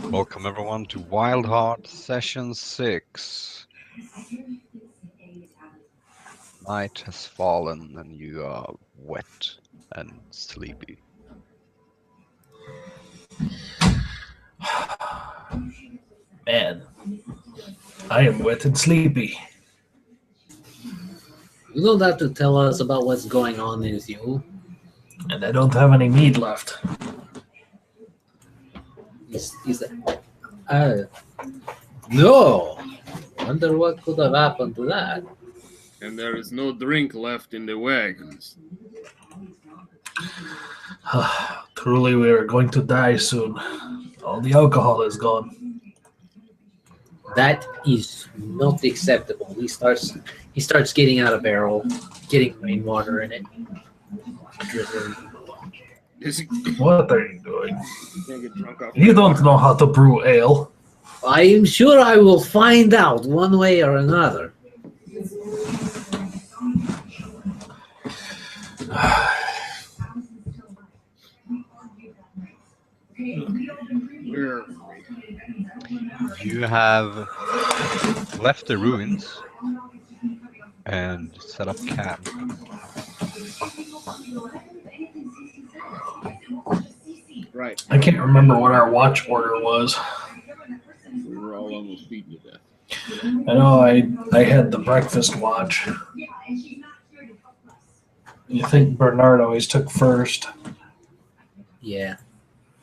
Welcome everyone to Wildheart Session 6. Night has fallen and you are wet and sleepy. Man, I am wet and sleepy. You don't have to tell us about what's going on with you. And I don't have any meat left. No. Wonder what could have happened to that. And there is no drink left in the wagons. Truly, we are going to die soon. All the alcohol is gone. That is not acceptable. He starts getting out a barrel, getting rainwater in it. What are you doing? Can't get drunk off You don't know how to brew ale. I am sure I will find out one way or another. You have left the ruins and set up camp. Right. I can't remember what our watch order was. We were all almost beaten to death. I know I had the breakfast watch. You think Bernard always took first? Yeah,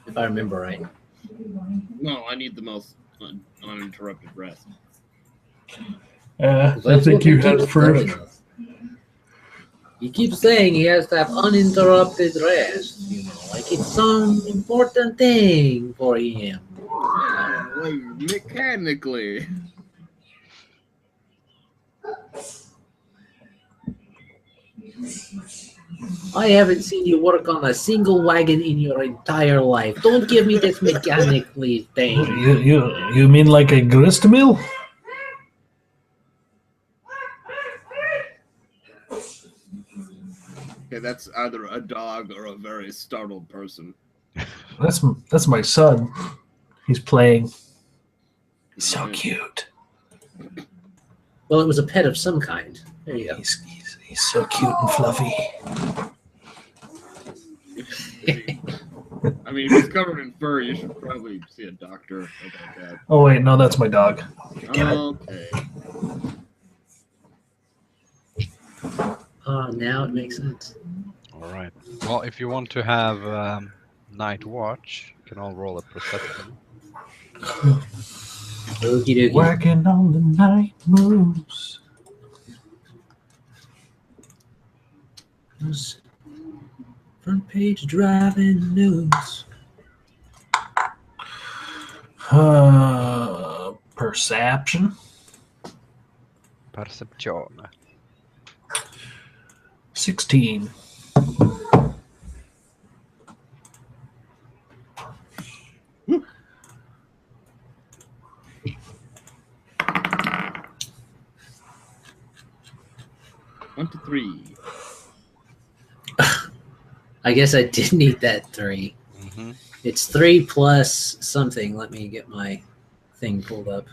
if I remember right. No, I need the most uninterrupted rest. I That's think what you he had keeps first. telling us. He keeps saying he has to have uninterrupted rest, like it's some important thing for him. Like, mechanically. I haven't seen you work on a single wagon in your entire life. Don't give me this mechanically thing. You mean like a grist mill? Okay, that's either a dog or a very startled person. That's my son. He's playing. He's so cute. Well, it was a pet of some kind. There you go. He's so cute and fluffy. I mean, if he's covered in fur, you should probably see a doctor about that. Oh wait, no, that's my dog. Damn it. Okay. Oh, now it makes sense. Alright. Well, if you want to have night watch, you can all roll a perception. Okie dokie. Working on the night moves. Front page driving news. Perception. Perception. 16. One to three. I guess I did need that 3. Mm-hmm. It's 3 plus something. Let me get my thing pulled up.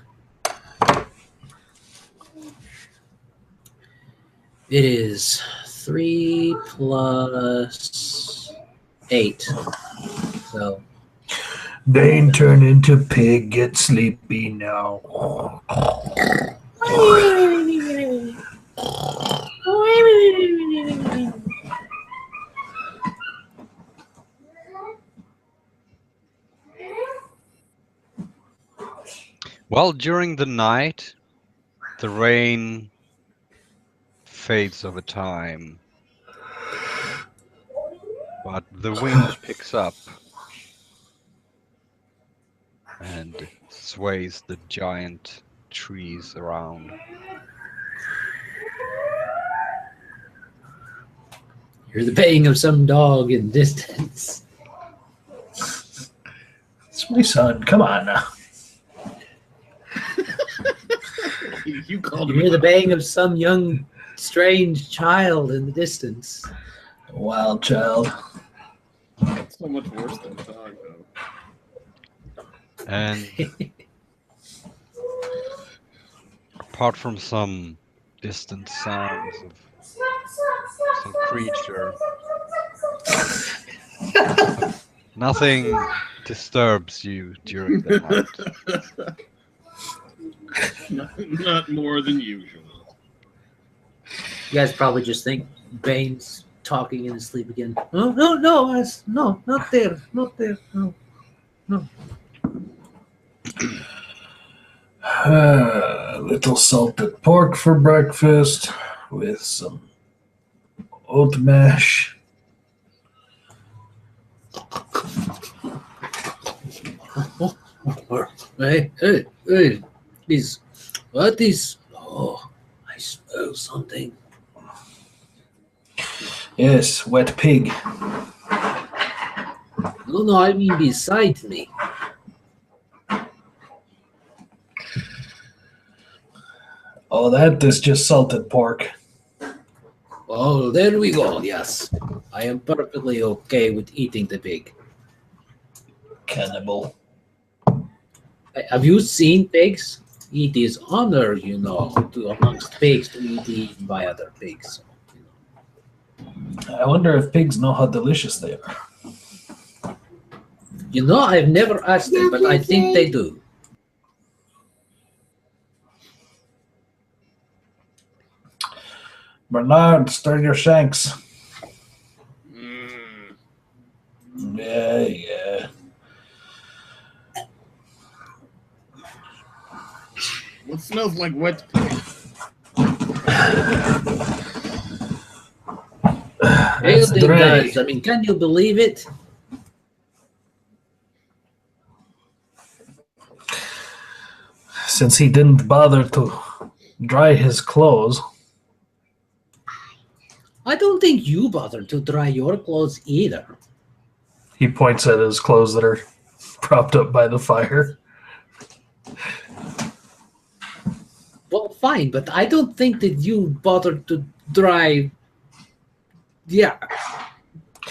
It is 3 plus 8. So Dane turned into pig. Get sleepy now. Well, during the night, the rain fades over time, but the wind picks up and sways the giant trees around. you're the baying of some dog in the distance. It's my son. Come on now. You called You him hear the a- baying of some young, strange child in the distance. Wild child. That's so much worse than a dog, though. And apart from some distant sounds of some creature, nothing disturbs you during the night. Not more than usual. You guys probably just think Bane's talking in his sleep again. Oh, no, no, no, not there, not there, no, no. Little salted pork for breakfast with some oat mash. Hey, please, what is? Oh, I smell something. Yes, wet pig. No, I mean beside me. Oh, that is just salted pork. Oh, there we go. Yes, I am perfectly okay with eating the pig. Cannibal. Have you seen pigs? It is honor, to amongst pigs to be eaten by other pigs. I wonder if pigs know how delicious they are. I've never asked them, but I think they do. Bernard, stir your shanks. Mm. Yeah. What smells like wet pig? That's Building dry. does. I mean, can you believe it? Since he didn't bother to dry his clothes. I don't think you bothered to dry your clothes either. He points at his clothes that are propped up by the fire. Well, fine, but I don't think that you bothered to dry. Yeah.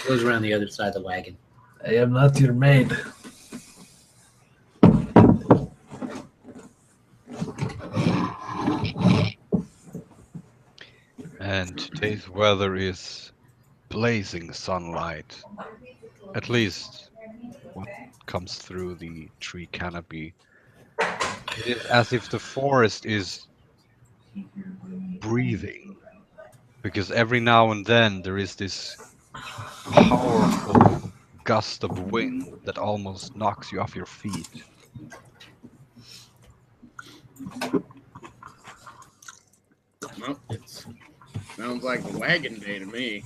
Goes around the other side of the wagon. I am not your maid. And today's weather is blazing sunlight. At least what comes through the tree canopy. It is as if the forest is breathing. Because every now and then there is this powerful gust of wind that almost knocks you off your feet. Well, it sounds like a wagon day to me.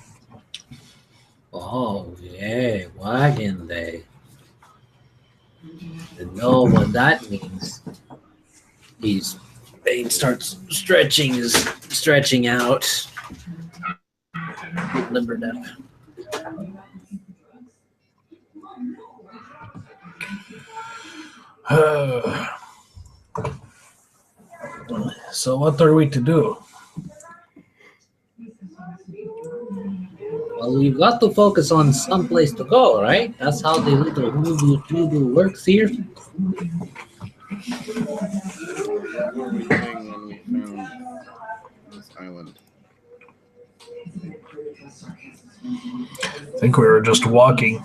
Oh, yeah, wagon day. You know what that means. Bane starts stretching out. Limbered up. So what are we to do? Well, we've got to focus on some place to go, right? That's how the little hoodoo works here. What were we doing when we found this island? I think we were just walking.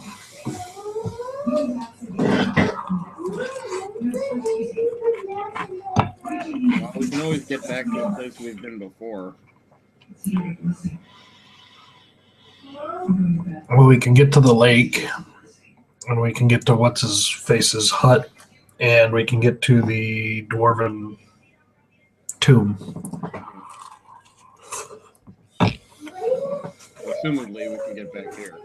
Well, we can always get back to a place we've been before. Well, we can get to the lake, and we can get to what's-his-face's hut, and we can get to the dwarven tomb. Assumedly, we can get back here.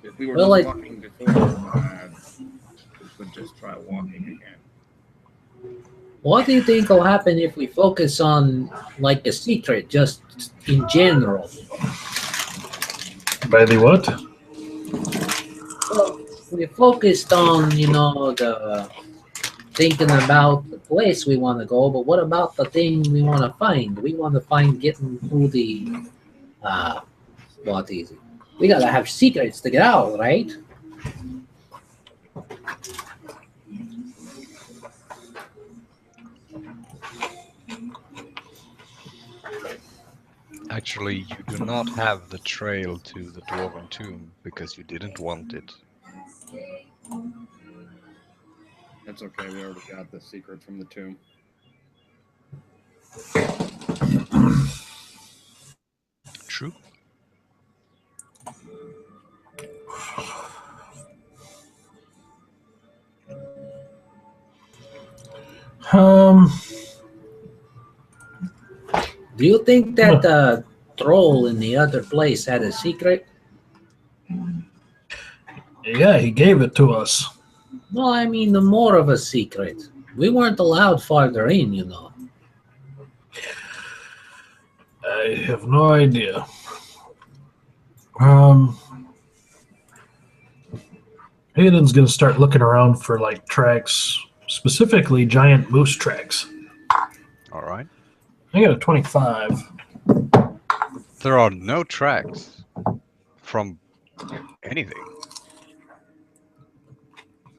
If we were Well, just walking before, we could just try walking again. What do you think will happen if we focus on, like, a secret, just in general? By the what? Well, we focused on, the thinking about the place we want to go, but what about the thing we want to find? We want to find getting through the, uh, what is it? We gotta have secrets to get out, right? Actually, you do not have the trail to the Dwarven tomb because you didn't want it. That's okay. We already got the secret from the tomb. True. Um, Do you think that the troll in the other place had a secret? yeah, he gave it to us. No, I mean the more of a secret. We weren't allowed farther in, I have no idea. Hayden's gonna start looking around for like tracks, specifically giant moose tracks. All right. I got a 25. There are no tracks from anything.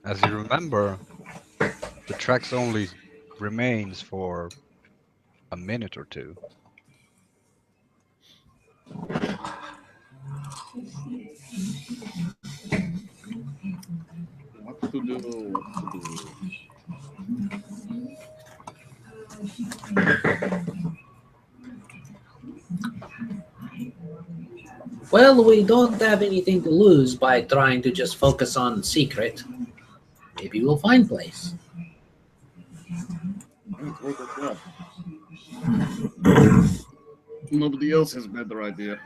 As you remember, the tracks only remains for a minute or two. What to do? What to do? Well, we don't have anything to lose by trying to just focus on secret. Maybe we'll find place. It's worth a shot. Nobody else has better idea.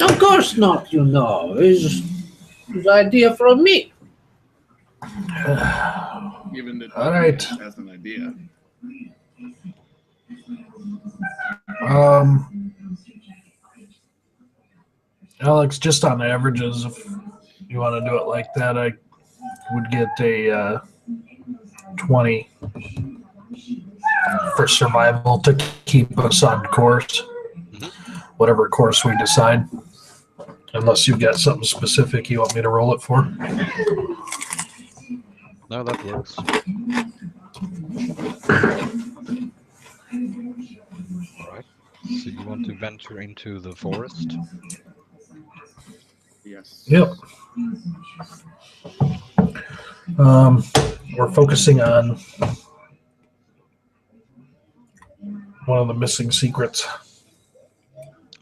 Of course not, It's an idea from me. Even the All right. has an idea. Alex, just on averages, if you want to do it like that, I would get a 20 for survival to keep us on course, whatever course we decide. Unless you've got something specific you want me to roll it for. No, that works. All right. So you want to venture into the forest? Yes. Yep. We're focusing on one of the missing secrets.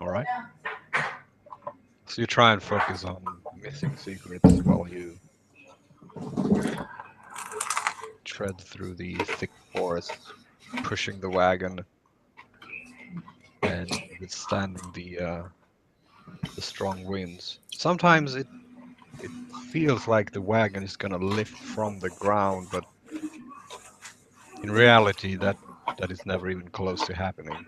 All right. So you try and focus on missing secrets while you tread through the thick forest, pushing the wagon and withstanding the strong winds. Sometimes it feels like the wagon is gonna lift from the ground, but in reality, that is never even close to happening.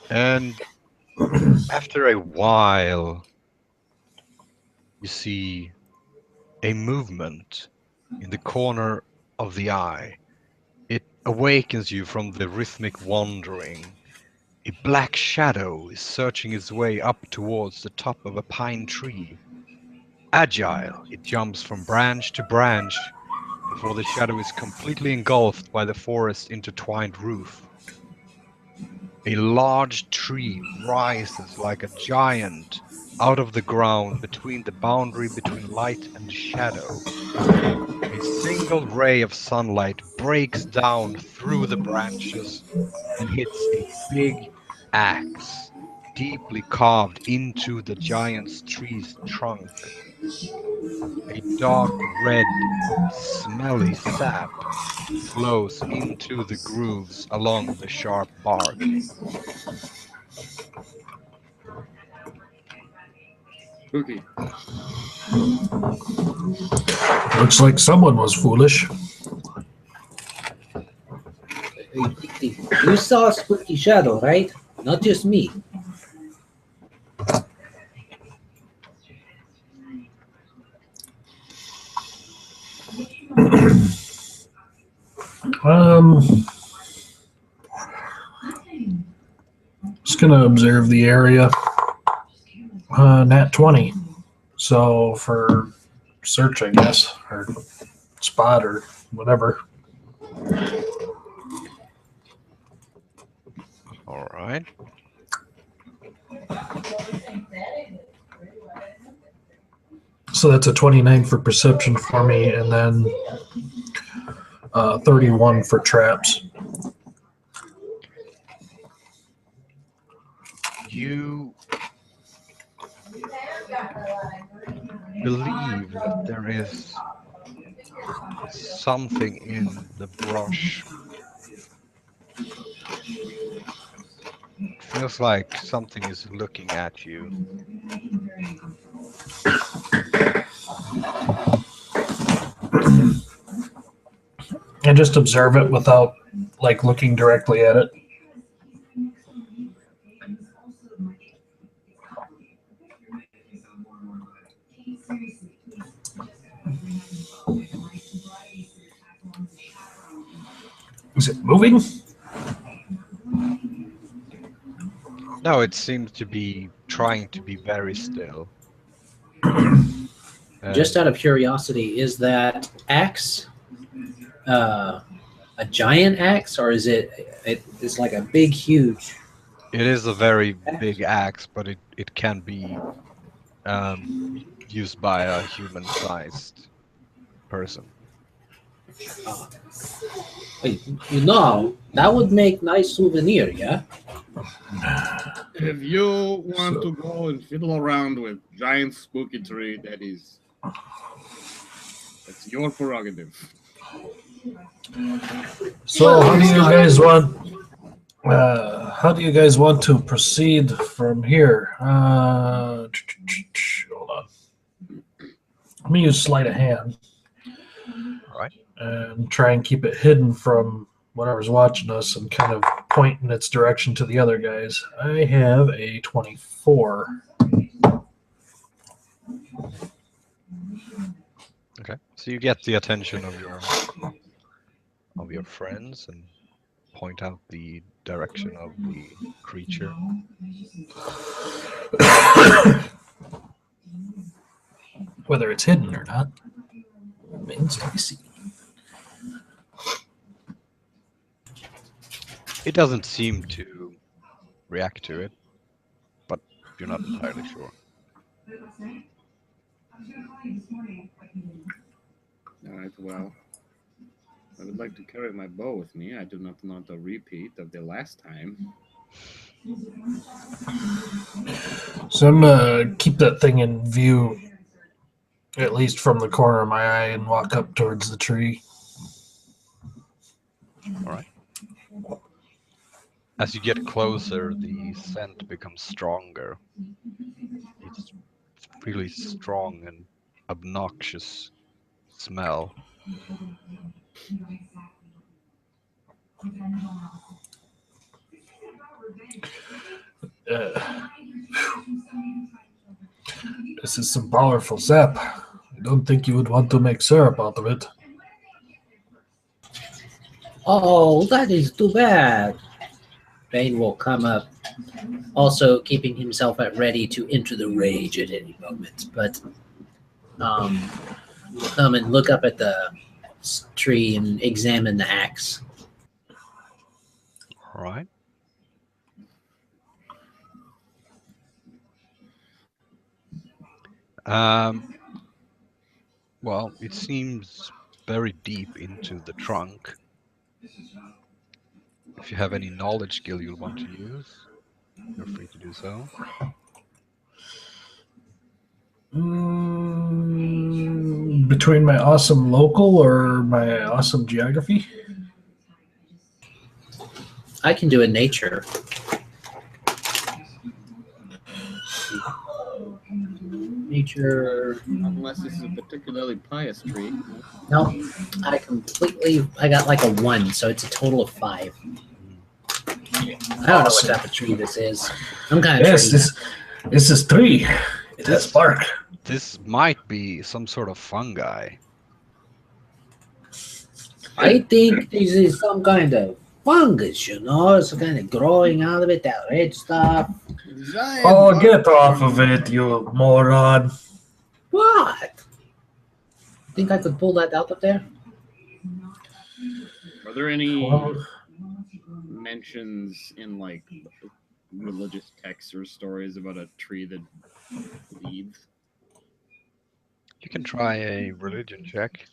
And after a while, you see a movement in the corner of the eye. It awakens you from the rhythmic wandering. A black shadow is searching its way up towards the top of a pine tree. Agile, it jumps from branch to branch before the shadow is completely engulfed by the forest's intertwined roof. A large tree rises like a giant out of the ground between the boundary between light and shadow. A single ray of sunlight breaks down through the branches and hits a big axe deeply carved into the giant's tree's trunk. A dark red, smelly sap flows into the grooves along the sharp bark. Spooky. Looks like someone was foolish. You saw a spooky shadow, right? not just me. Just gonna observe the area. Nat 20. So for search, I guess, or spot or whatever. All right. So that's a 29 for perception for me, and then 31 for traps. You believe that there is something in the brush. Feels like something is looking at you. And just observe it without like looking directly at it. Is it moving? No, it seems to be trying to be very still. Just out of curiosity, is that axe a giant axe, or is it's like a big, huge? It is a very big axe, but it can be used by a human-sized person. You know, that would make nice souvenir, yeah? If you want to go and fiddle around with giant spooky tree, that's your prerogative. So how do you guys want? How do you guys want to proceed from here? Hold on. Let me use sleight of hand. All right. And try and keep it hidden from whatever's watching us and kind of point in its direction to the other guys. I have a 24. Okay. So you get the attention of your friends and point out the direction of the creature. Whether it's hidden or not remains to be seen. It doesn't seem to react to it, but you're not entirely sure. All right, well, I would like to carry my bow with me. I do not want a repeat of the last time. So I'm gonna keep that thing in view, at least from the corner of my eye, and walk up towards the tree. All right. As you get closer, the scent becomes stronger. It's really strong and obnoxious smell. This is some powerful sap. I don't think you would want to make syrup out of it. Oh, that is too bad. Bane will come up, also keeping himself at ready to enter the rage at any moment. But will come and look up at the tree and examine the axe. All right. Well, it seems very deep into the trunk. If you have any knowledge skill you'll want to use, feel free to do so. Between my awesome local or my awesome geography? I can do a nature. Nature. Unless this is a particularly pious tree. No, I got like a 1, so it's a total of 5. I don't know what type of tree this is. Some kind of Yes, tree. this is tree. It has bark. This might be some sort of fungi. I think this is some kind of fungus, it's kind of growing out of it, that red stuff. Giant Oh, bug. get off of it, you moron. What? Think I could pull that out of there? Are there any Well, mentions in like religious texts or stories about a tree that bleeds? You can try a religion check.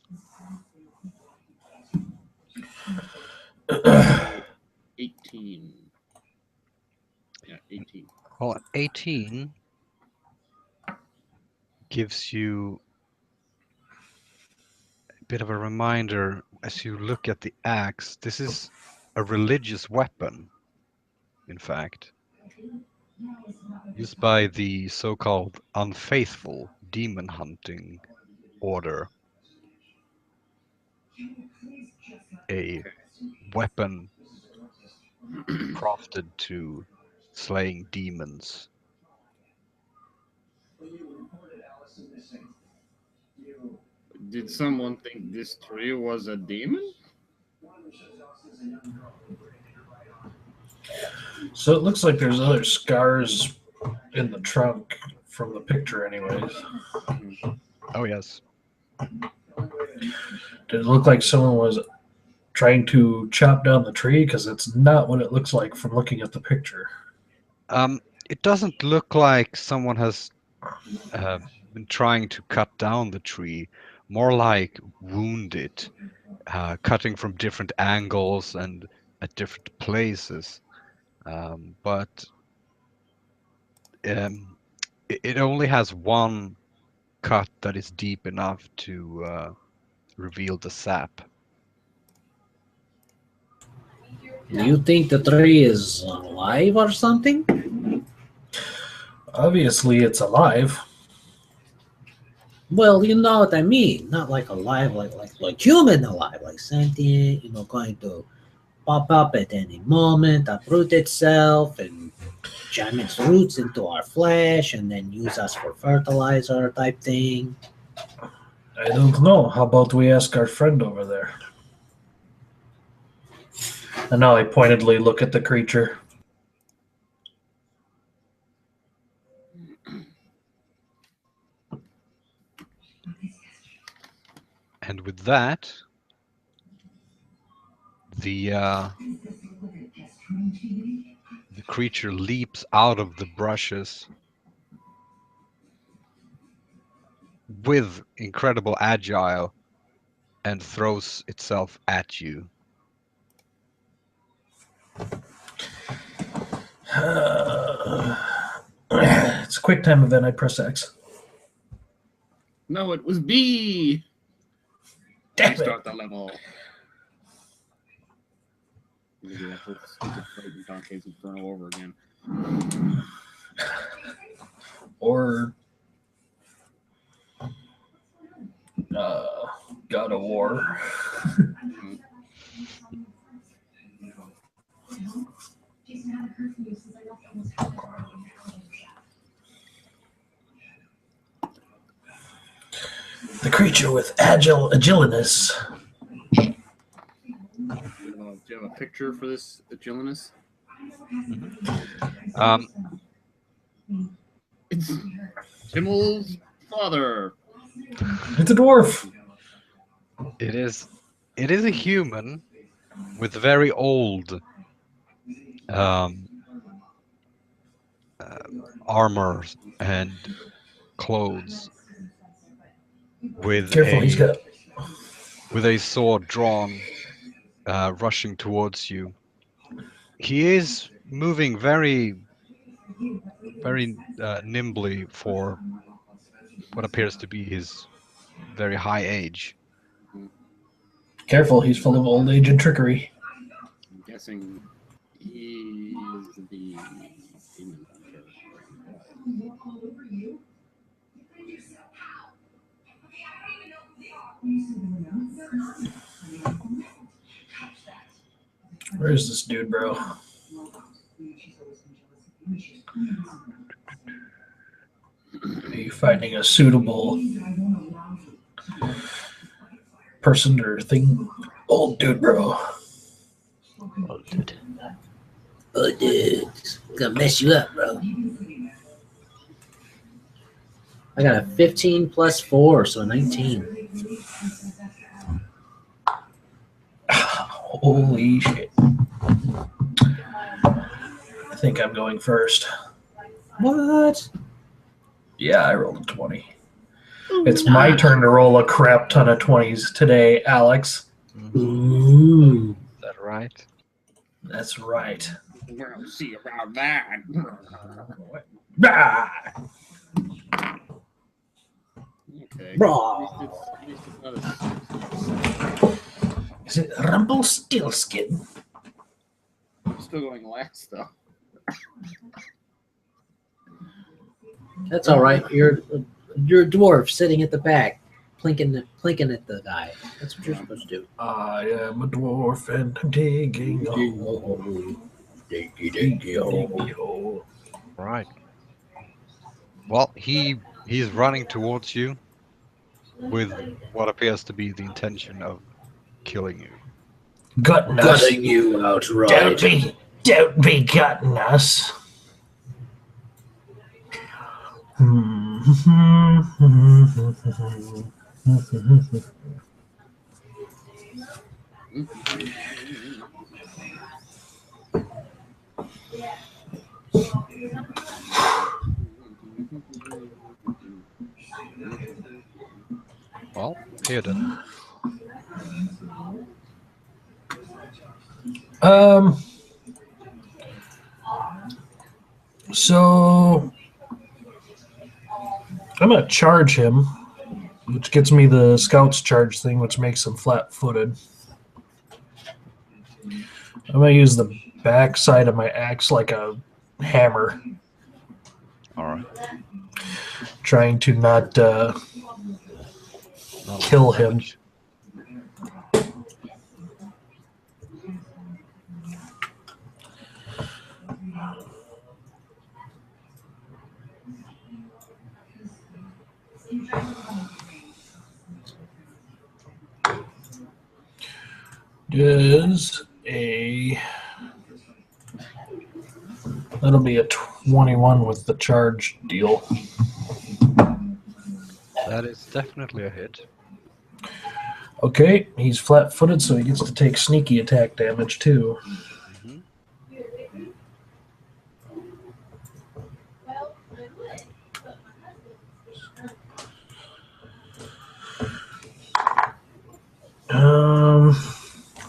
18. Yeah, 18. Well, 18 gives you a bit of a reminder as you look at the axe. This is a religious weapon, in fact, used by the so-called unfaithful demon hunting order. A weapon crafted to slaying demons. Did someone think this tree was a demon? so it looks like there's other scars in the trunk from the picture, anyways. Oh yes. Did it look like someone was trying to chop down the tree? Because it's not what it looks like from looking at the picture. It doesn't look like someone has been trying to cut down the tree, more like wound it, cutting from different angles and at different places. But it only has one cut that is deep enough to reveal the sap. Do you think the tree is alive or something? Obviously, it's alive. Well, you know what I mean. Not like alive, like human alive, like sentient, going to pop up at any moment, uproot itself, and jam its roots into our flesh, and then use us for fertilizer type thing. I don't know. How about we ask our friend over there? And now I pointedly look at the creature. And with that, the creature leaps out of the brushes with incredible agile and throws itself at you. It's a quick time event. I press X. No, it was B. Damn it. Start the level. Maybe that's a stupid frightened Dante's Inferno over again. Or God of War. The creature with agiliness. Do you have a picture for this Agilinus? It's Timmel's father. It's a dwarf. It is a human with very old armor and clothes, with Careful, he's got. with a sword drawn, rushing towards you. He is moving very nimbly for what appears to be his very high age. Careful, he's full of old age and trickery. I'm guessing he is the demon hunter. Where's this dude, bro? Are you finding a suitable person or thing? Old dude, bro. Oh, dude. Oh, dude. It's gonna mess you up, bro. I got a 15 plus 4, so 19. Holy shit. I think I'm going first. What? Yeah, I rolled a 20. It's my turn to roll a crap ton of 20s today, Alex. Ooh. Is that right? That's right. We'll see about that. Ah! Okay. Bro. At least it's not a 6. Is it Rumpelstiltskin? I'm still going last though. That's all right. You're a dwarf sitting at the back, plinking at the guy. That's what you're supposed to do. I am a dwarf and I'm digging a hole. Diggy hole. Right. Well, he's running towards you with what appears to be the intention of killing you. Gutting us. Gutting you outright. Don't be gutting us. Well, here then. So I'm gonna charge him, which gets me the scout's charge thing, which makes him flat-footed. I'm gonna use the back side of my axe like a hammer, All right. trying to not kill him. Damage. That'll be a 21 with the charge deal. That is definitely a hit. Okay, he's flat-footed, so he gets to take sneaky attack damage too. Mhm.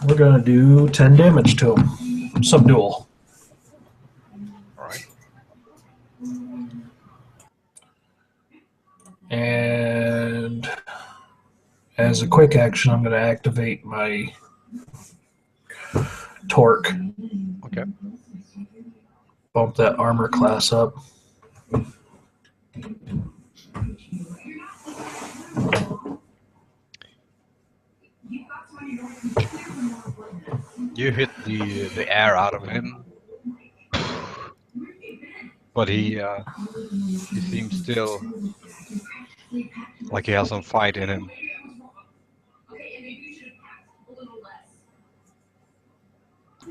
We're gonna do 10 damage to him. Subdual. All right. And as a quick action, I'm going to activate my torque. Okay. Bump that armor class up. You hit the air out of him, but he seems still like he has some fight in him.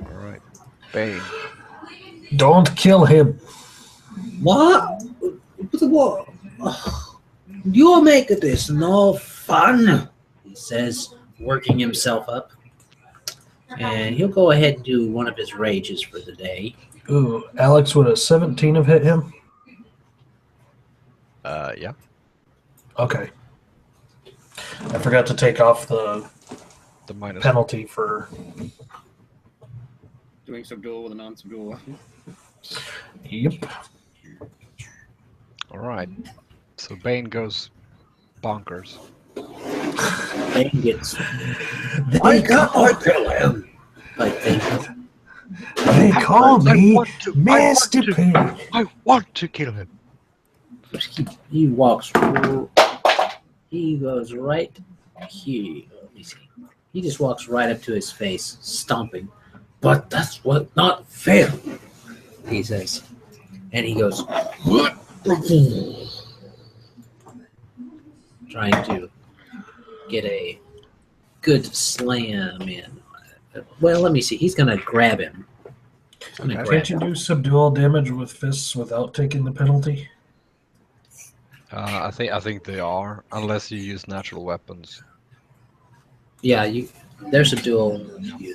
All right, Bane. Don't kill him. What? What? You make this no fun, he says, working himself up. And he'll go ahead and do one of his rages for the day. Ooh, Alex, would a 17 have hit him? Yeah. Okay. I forgot to take off the minus penalty for... Doing subdual with a non-subdual weapon. Yep. All right. So Bane goes bonkers. Bane gets... Why can't I kill him? I think. They call me Master Pig. I want to kill him. He walks... He goes right here. Let me see. He just walks right up to his face, stomping. But that's what not fair. he says. And he goes, trying to get a good slam in. Well, let me see. He's going to grab him. Okay. Can't you do subdual damage with fists without taking the penalty? I think they are, unless you use natural weapons. Yeah, there's a dual.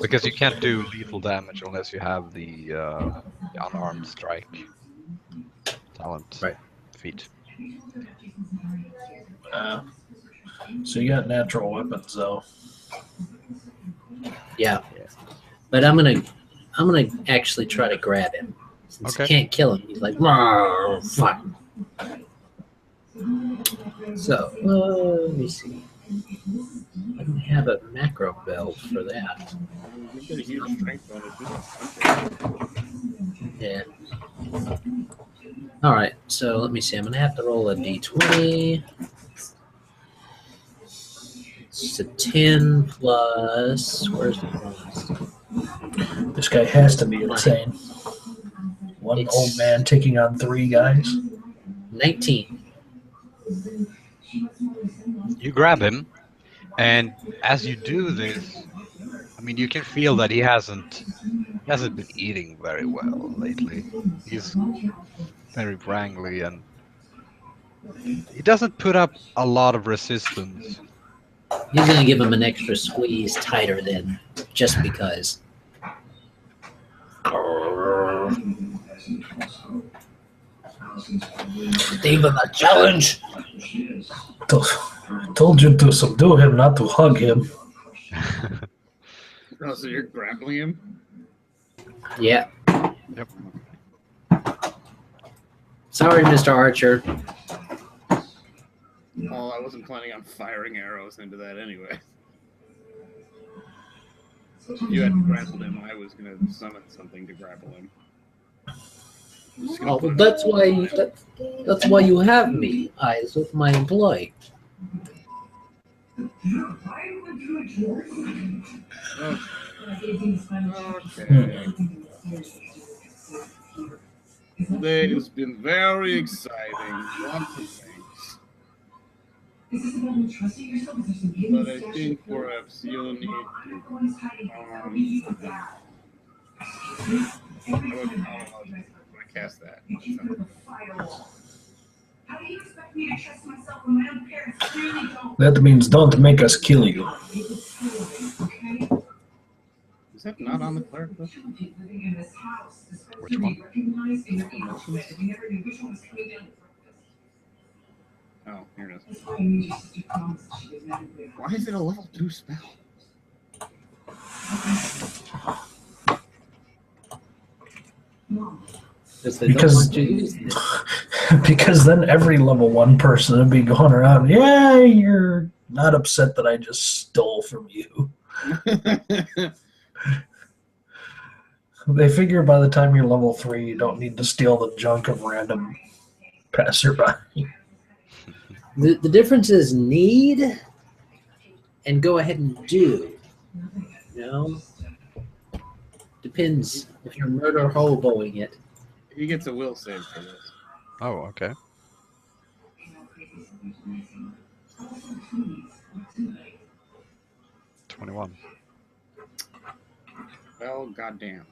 Because you can't do lethal damage unless you have the unarmed strike talent Right. feat. So you got natural weapons, though. Yeah. But I'm gonna actually try to grab him. Since Okay. he can't kill him, he's like, "Rawr, fuck." So, let me see. I don't have a macro build for that. You get a huge strength bonus. Yeah. All right. So let me see. I'm gonna have to roll a d20. It's a 10 plus. Where's the bonus? This guy has to be insane. One It's- old man taking on 3 guys. 19. You grab him, and as you do this, I mean, you can feel that he hasn't been eating very well lately. He's very brangly, and he doesn't put up a lot of resistance. He's gonna give him an extra squeeze tighter than just because. Even a challenge. Told you to subdue him, not to hug him. Oh, so you're grappling him? Yeah. Yep. Sorry, Mr. Archer. Well, I wasn't planning on firing arrows into that anyway. You hadn't grappled him. I was going to summon something to grapple him. Oh, well, that's why you have me, eyes of my employee. Okay. Today has been very exciting. Lots of things. But I think perhaps you'll need to I cast that. That means don't make us kill you. Is that not on the cleric list? Which one? Oh, here it is. Why is it a level 2 spell? Because because then every level 1 person would be going around, yeah, you're not upset that I just stole from you. They figure by the time you're level 3, you don't need to steal the junk of random passerby. The difference is need and go ahead and do. You know? Depends if you're murder hoboing it. He gets a will save for this. Oh, okay. $21. Well, goddamn.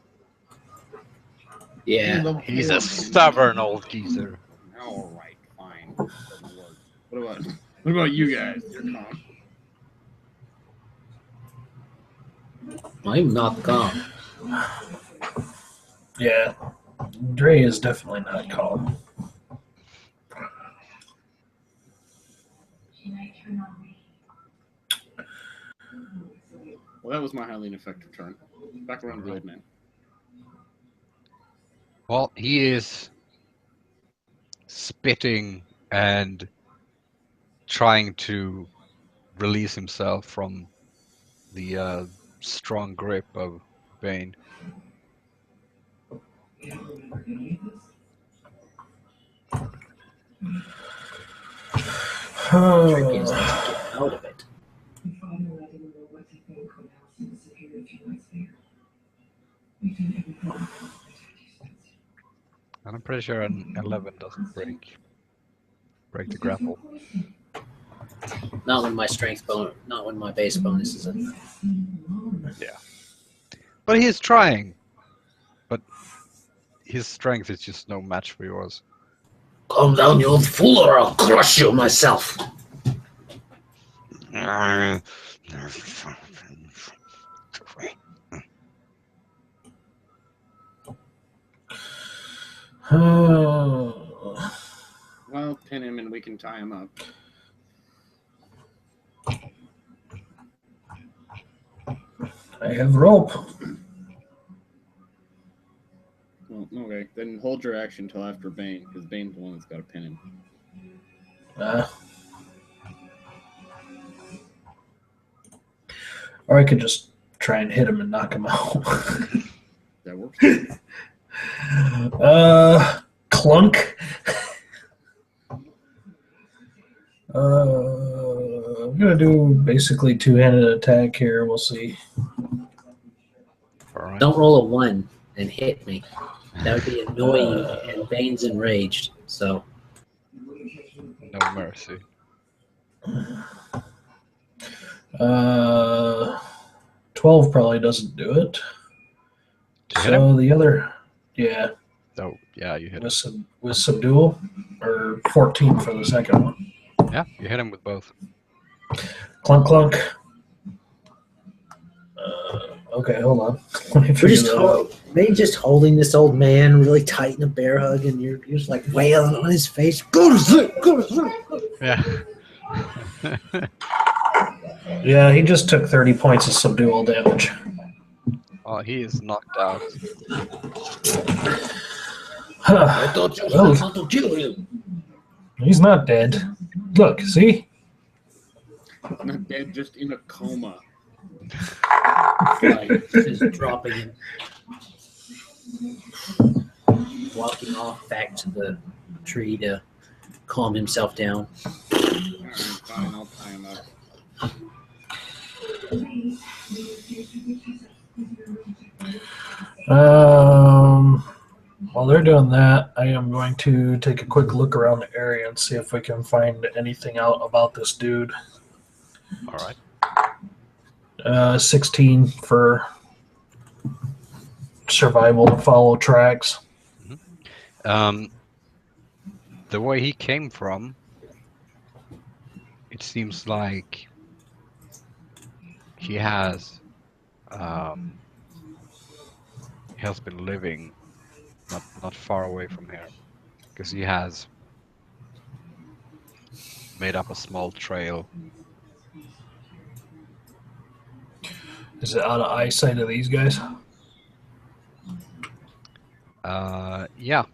Yeah. He's a stubborn old geezer. All right, fine. Doesn't work. What about you guys? You're calm. I'm not calm. Yeah, Dre is definitely not calm. Well, that was my highly ineffective turn. Back around to the old man. Well, he is spitting and trying to release himself from the strong grip of Bane. Trick is to get out of it. And I'm pretty sure an 11 doesn't break the grapple. Not when my strength bonus, not when my base bonus is in. Yeah. But he's trying. But his strength is just no match for yours. Calm down, you old fool, or I'll crush you myself. Well, pin him and we can tie him up. I have rope. Well, okay. Then hold your action till after Bane, because Bane's the one that's got to pin him. Or I could just try and hit him and knock him out. That works. Clunk. I'm gonna do basically two-handed attack here. We'll see. All right. Don't roll a 1 and hit me. That would be annoying, and Bane's enraged. So No mercy. 12 probably doesn't do it. To hit him? So the other, yeah, Oh, yeah, you hit him. with subdual, or 14 for the second one. Yeah, you hit him with both. Clunk, clunk. Okay, hold on. Let me we're figure just that out. Bane's just holding this old man really tight in a bear hug, and you're just like wailing on his face. Go to sleep. Go to sleep. Yeah. Yeah, he just took 30 points of subdual damage. Oh, he is knocked out. I thought you Well, were supposed to kill him. he's not dead. Look, see? Not dead, just in a coma. Like, just dropping him, walking off back to the tree to calm himself down. Alright, fine, I'll tie him up. While they're doing that, I am going to take a quick look around the area and see if we can find anything out about this dude. All right. 16 for survival to follow tracks. The way he came from, it seems like he has been living not far away from here, because he has made up a small trail. Is it out of eyesight of these guys? Yeah,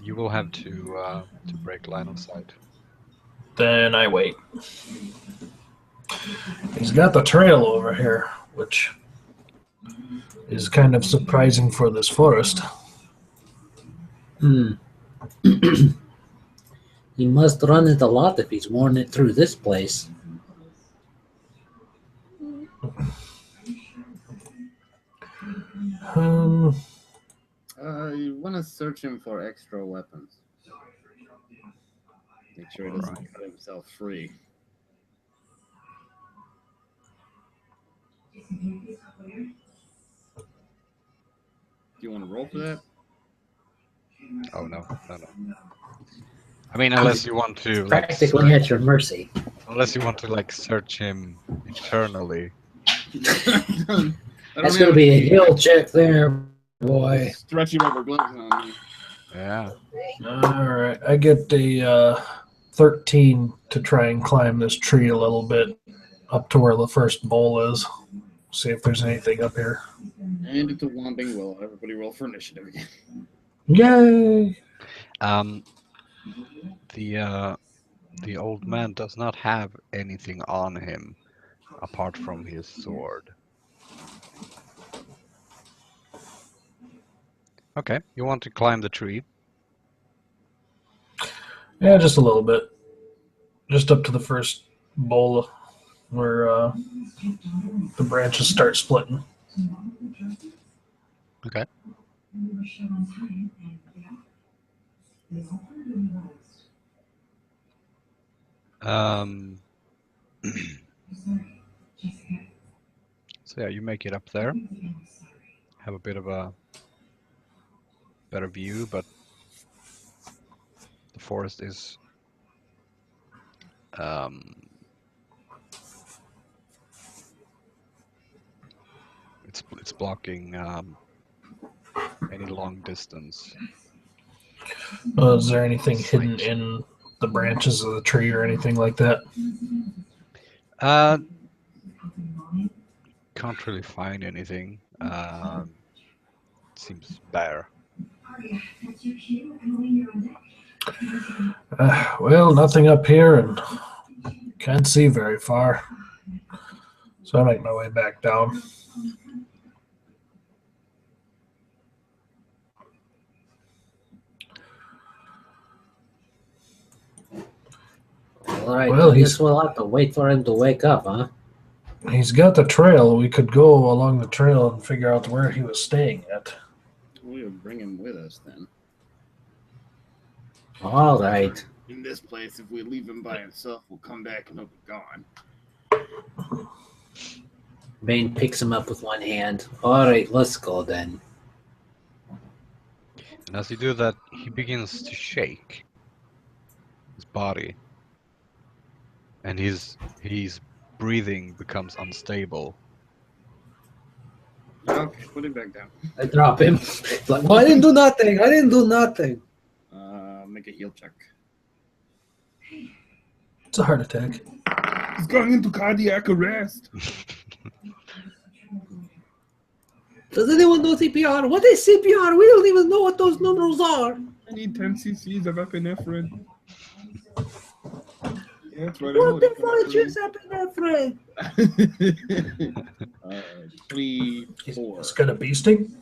you will have to break line of sight. Then I wait. He's got the trail over here, which is kind of surprising for this forest. He must run it a lot if he's worn it through this place. You want to search him for extra weapons. Make sure he doesn't cut himself free. Do you want to roll for that? Oh no. I mean, unless you want to like Practically at your mercy. unless you want to like search him internally. That's going to be a heal check there, boy. Stretchy rubber gloves on me. Yeah. All right, I get a 13 to try and climb this tree a little bit up to where the first bowl is. See if there's anything up here. And it's a whomping will. Everybody roll for initiative again. Yay! The old man does not have anything on him apart from his sword. Okay, you want to climb the tree? Yeah, just a little bit. Just up to the first bowl where the branches start splitting. Okay. So yeah, you make it up there. Have a bit of a better view, but the forest is it's blocking any long distance. Is there anything hidden in the branches of the tree or anything like that? Can't really find anything. Seems bare. Well, nothing up here, and can't see very far. So I make my way back down. All right, Well, I guess we'll have to wait for him to wake up, huh? He's got the trail. We could go along the trail and figure out where he was staying at. We would bring him with us then. All right. In this place, if we leave him by himself, we'll come back and he'll be gone. Bane picks him up with one hand. All right, let's go then. And as you do that, he begins to shake his body, and his breathing becomes unstable. Okay, put him back down. I drop him. Like, well, I didn't do nothing. I didn't do nothing. Make a heal check. It's a heart attack. He's going into cardiac arrest. Does anyone know CPR? What is CPR? We don't even know what those numbers are. I need 10 cc's of epinephrine. Yeah, that's right. What the fuck is epinephrine? 3, 4. It's got a bee sting?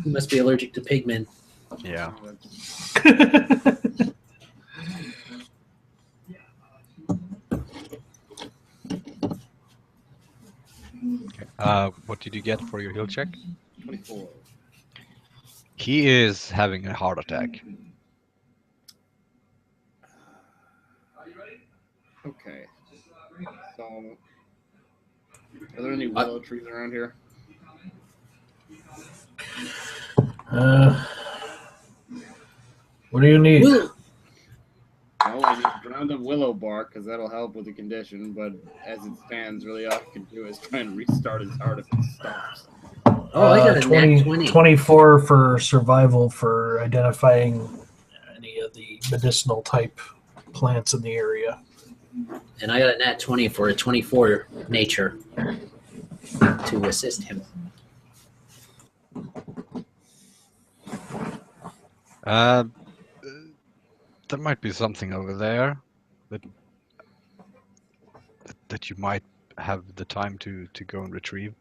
You must be allergic to pigmen. Yeah. What did you get for your heal check? 24. He is having a heart attack. Okay. So, are there any willow trees around here? What do you need? Well, I need ground up willow bark because that'll help with the condition. But as it stands, really all I can do is try and restart his heart if it stops. Oh, I got a 20, 20. 24 for survival for identifying any of the medicinal type plants in the area. And I got a nat 20 for a 24 nature to assist him. There might be something over there that you might have the time to go and retrieve.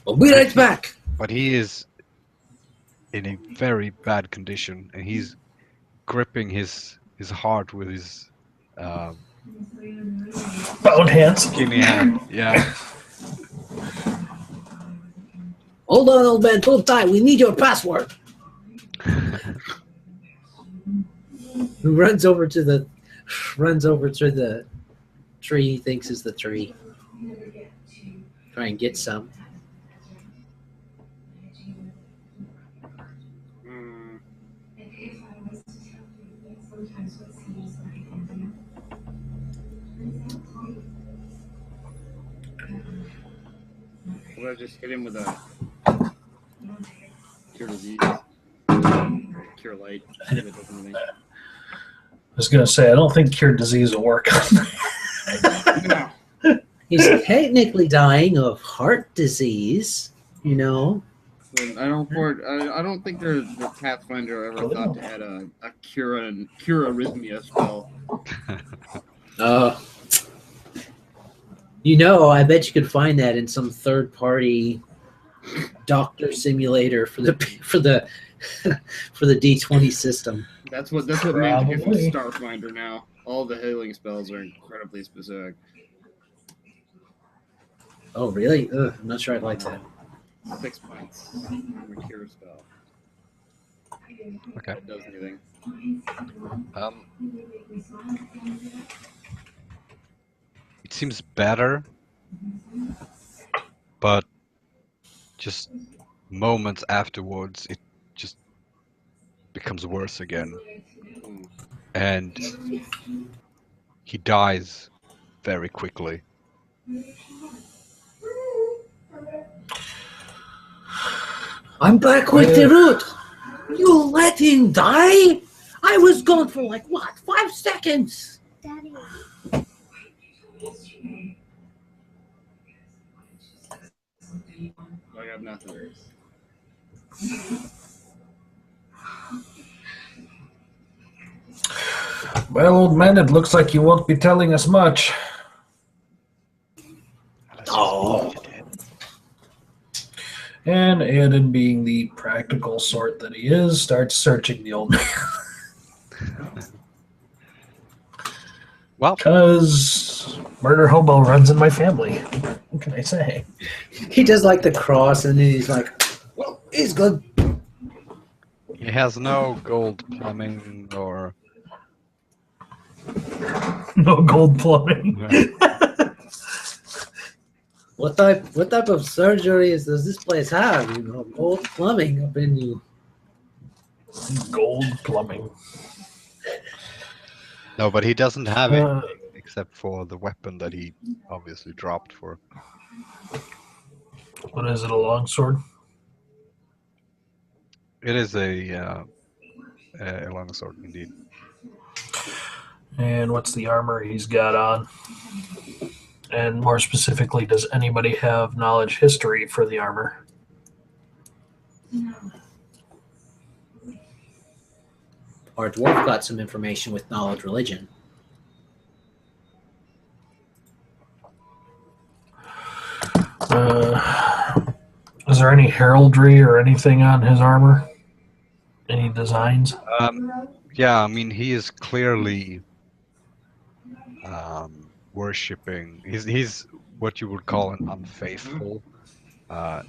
We'll be right back. But he is in a very bad condition, and he's gripping his heart with his Bound hands. skinny hand. Yeah. Hold on, old man. Hold tight. We need your password. Who runs over to the tree he thinks is the tree. Try and get some. Well, I just hit him with a cure disease, cure light. If it does anything. I was going to say, I don't think cure disease will work on that. No. He's technically dying of heart disease, you know. I don't think the Pathfinder ever thought to add a cure arrhythmia spell. You know, I bet you could find that in some third-party doctor simulator for the D20 system. That's what Magic is with Starfinder now. All the healing spells are incredibly specific. Oh, really? Ugh, I'm not sure I'd like that. 6 points from a cure spell. Okay. If it does anything. It seems better, but just moments afterwards, it just becomes worse again, and he dies very quickly. I'm back with the root. You let him die? I was gone for like what, 5 seconds? Daddy. I got nothing. Well, old man, it looks like you won't be telling us much. Oh. And Aiden, being the practical sort that he is, starts searching the old man. Well, Because murder hobo runs in my family. What can I say? He does like the cross, and then he's like, well, he's good. he has no gold plumbing or No gold plumbing. What type of surgeries does this place have? You know, gold plumbing up in you. Gold plumbing. no, but he doesn't have Uh, anything except for the weapon that he obviously dropped for. What is it, a longsword? It is a longsword indeed. And what's the armor he's got on? And more specifically, does anybody have knowledge history for the armor? Our dwarf got some information with knowledge religion. Is there any heraldry or anything on his armor? Any designs? Yeah, I mean he is clearly worshipping. He's what you would call an unfaithful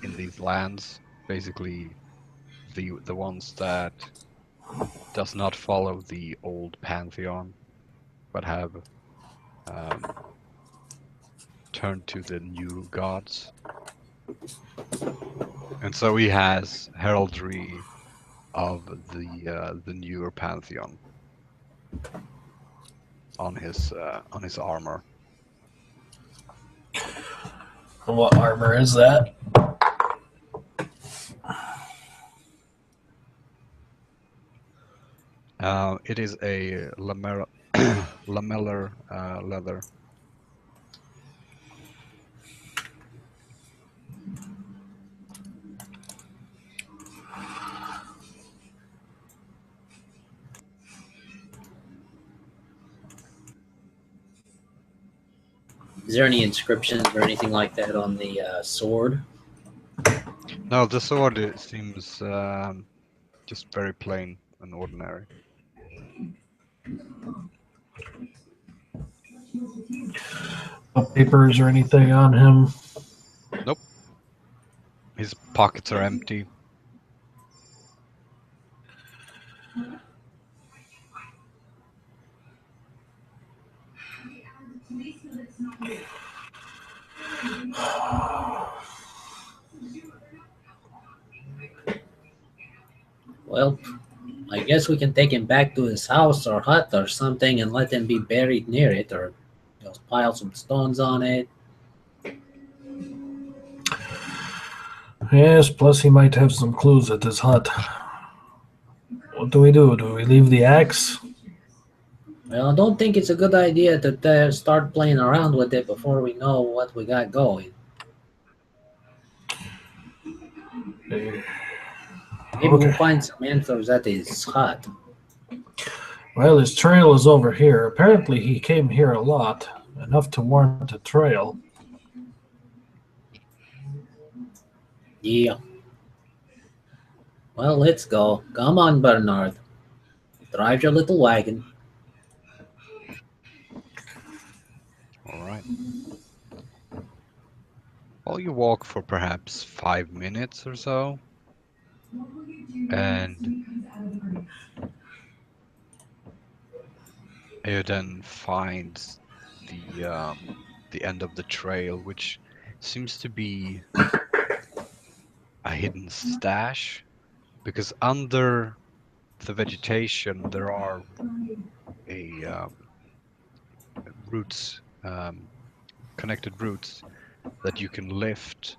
in these lands. Basically, the ones that does not follow the old pantheon, but have turned to the new gods. And so he has heraldry of the newer pantheon on his armor. And what armor is that? It is a lamellar leather. Is there any inscriptions or anything like that on the sword? No, the sword seems just very plain and ordinary. No papers or anything on him? Nope. His pockets are empty. Well, I guess we can take him back to his house or hut or something and let him be buried near it, or pile some stones on it. Yes, plus he might have some clues at his hut. What do we do? Do we leave the axe? Well, I don't think it's a good idea to start playing around with it before we know what we got going. Maybe we'll find some answers at his hut. Well, his trail is over here. Apparently he came here a lot, enough to warrant a trail. Yeah. Well, let's go. Come on, Bernard. Drive your little wagon. All right. Well, you walk for perhaps 5 minutes or so, and you then find the end of the trail, which seems to be a hidden stash, because under the vegetation there are a roots, connected roots that you can lift,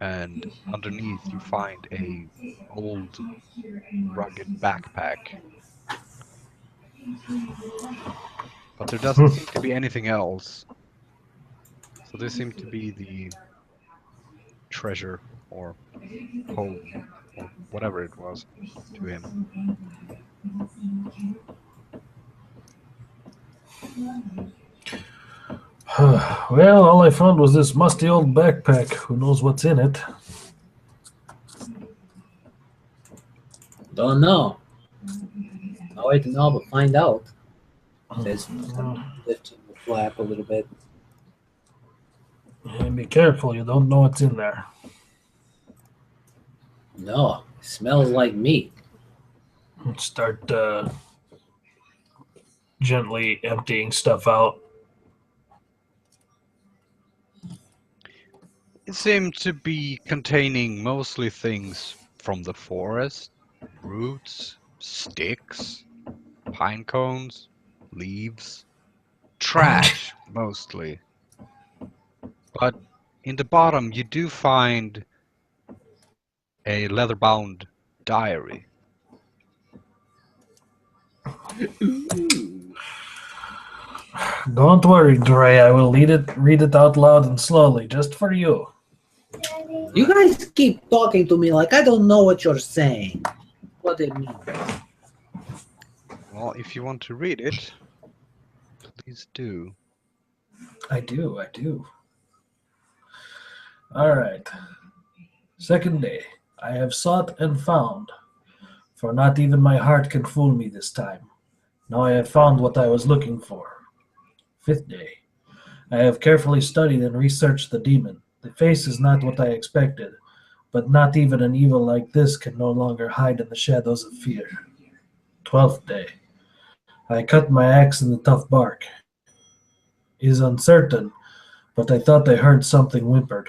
and underneath you find a old rugged backpack. But there doesn't seem to be anything else. So this seemed to be the treasure or home or whatever it was to him. Well, all I found was this musty old backpack. Who knows what's in it? Don't know. No way to know, but find out. Says lifting the flap a little bit. And be careful, you don't know what's in there. No, it smells like meat. Start gently emptying stuff out. It seemed to be containing mostly things from the forest, roots, sticks, pine cones, leaves, trash mostly. But in the bottom you do find a leather-bound diary. Don't worry, Dre. I will read it out loud and slowly, just for you. You guys keep talking to me like I don't know what you're saying. What it means. Well, if you want to read it, please do. I do. All right. Second day. I have sought and found, for not even my heart can fool me this time. Now I have found what I was looking for. Fifth day. I have carefully studied and researched the demon. The face is not what I expected, but not even an evil like this can no longer hide in the shadows of fear. 12th day. I cut my axe in the tough bark. It is uncertain, but I thought I heard something whimpered.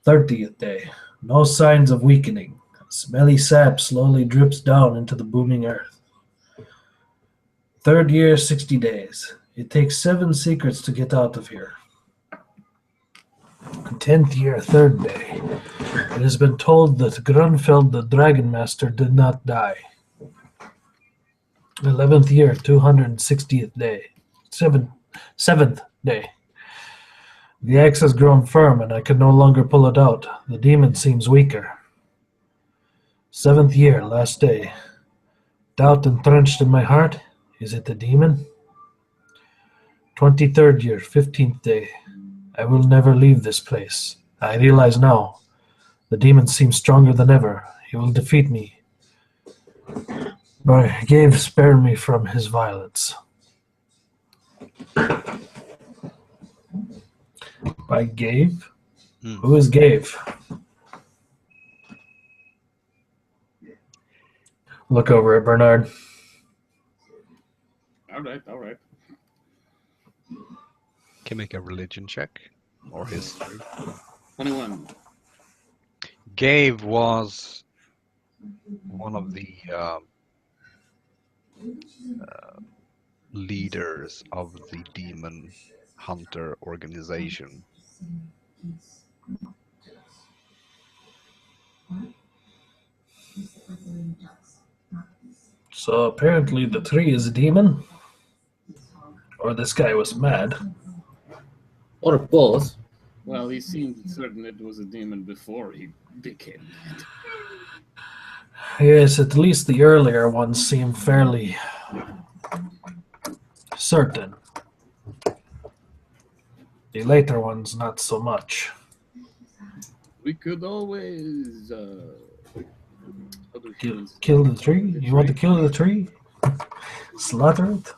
30th day. No signs of weakening. Smelly sap slowly drips down into the booming earth. Third year, 60 days. It takes 7 secrets to get out of here. 10th year, 3rd day. It has been told that Grunfeld the Dragon Master did not die. 11th year, 260th day. 7th day. The axe has grown firm and I can no longer pull it out. The demon seems weaker. 7th year, last day. Doubt entrenched in my heart. Is it the demon? 23rd year, 15th day. I will never leave this place. I realize now. The demon seems stronger than ever. He will defeat me. But Gave spared me from his violence. By Gave? Who is Gave? Look over at Bernard. All right. Can make a religion check or history. 21. Gave was one of the leaders of the demon hunter organization. So apparently the tree is a demon? Or this guy was mad? Or both. Well, he seemed certain it was a demon before he became that. Yes, at least the earlier ones seem fairly certain. The later ones, not so much. We could always Kill the tree? You want to kill the tree? Slaughter it?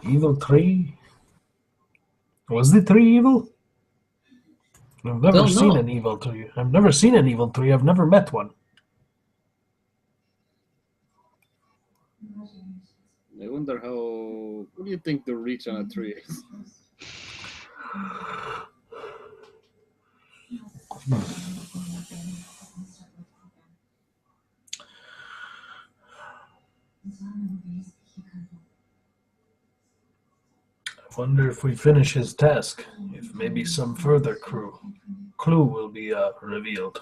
Evil tree? Was the tree evil? I've never Don't seen know. an evil tree. I've never seen an evil tree. I've never met one. I wonder how. What do you think the reach on a tree is? I wonder if we finish his task, if maybe some further clue will be revealed.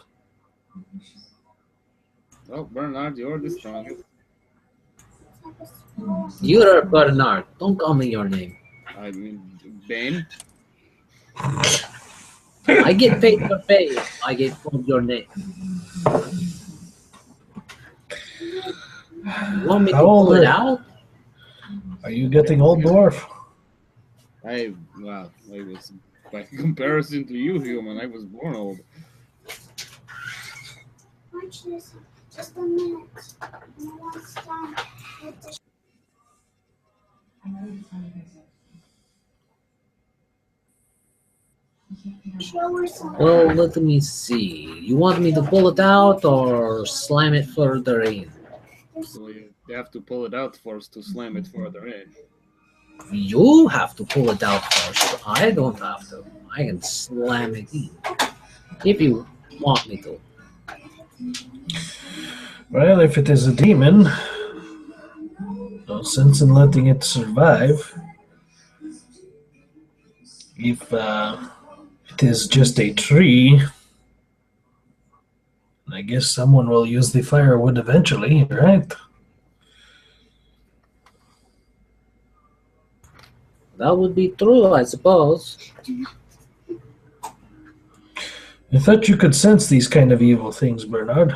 Oh, Bernard, you're the strongest. You're Bernard. Don't call me your name. I mean, Bane. I get paid for pay. I get called your name. You want me to How old pull it are- out? Are you getting old, dwarf? I was by comparison to you, human. I was born old. Just a minute. And once done with the show or something. Well, let me see. You want me to pull it out or slam it further in? So you have to pull it out first to slam it further in. You have to pull it out first. I don't have to. I can slam it in. If you want me to. Well, if it is a demon, no sense in letting it survive. If it is just a tree, I guess someone will use the firewood eventually, right? That would be true, I suppose. I thought you could sense these kind of evil things, Bernard.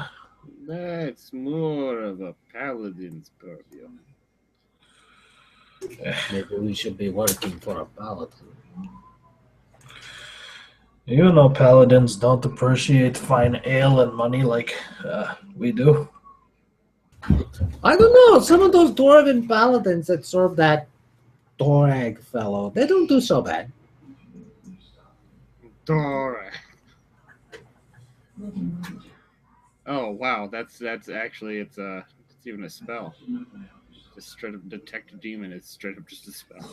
That's more of a paladin's purview. Maybe we should be working for a paladin. You know paladins don't appreciate fine ale and money like we do. I don't know. Some of those dwarven paladins that serve that Dorag fellow, they don't do so bad. Dora. Oh wow, that's actually it's even a spell. Just straight up detect a demon. It's straight up just a spell.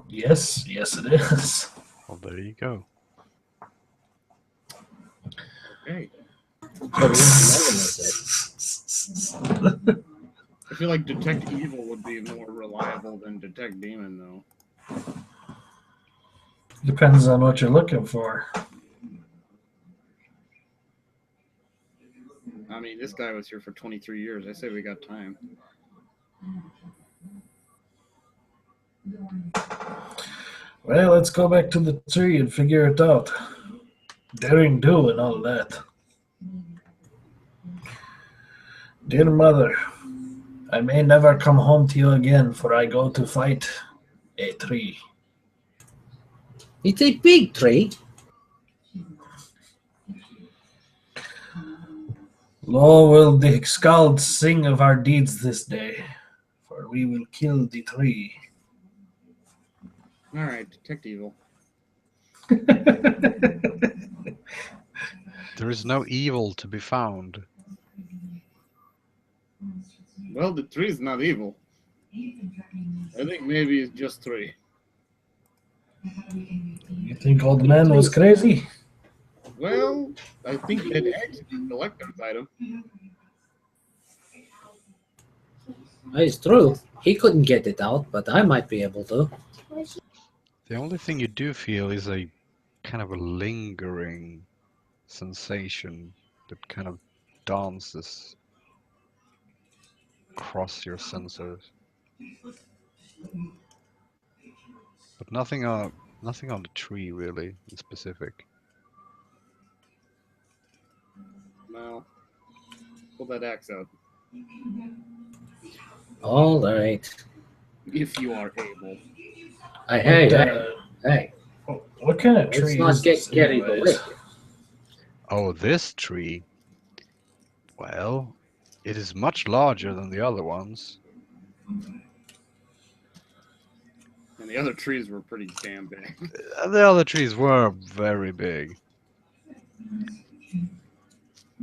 Yes, it is. Well, there you go. Okay. But it's I feel like detect evil would be more reliable than detect demon, though. Depends on what you're looking for. I mean, this guy was here for 23 years. I say we got time. Well, let's go back to the tree and figure it out. Daring do and all that. Dear mother, I may never come home to you again, for I go to fight a tree. It's a big tree. Lo will the skalds sing of our deeds this day, for we will kill the tree. All right, detect evil. There is no evil to be found. Well, the tree is not evil. I think maybe it's just three. You think old man was crazy? Well, I think that eggs is a collector's item. It's true. He couldn't get it out, but I might be able to. The only thing you do feel is a kind of a lingering sensation that kind of dances across your sensors. But nothing on the tree really in specific. Well, pull that axe out. All right. If you are able. Hey. What kind of Let's tree not is get this carried anyways? away. Oh, this tree. Well, it is much larger than the other ones. And the other trees were pretty damn big. The other trees were very big.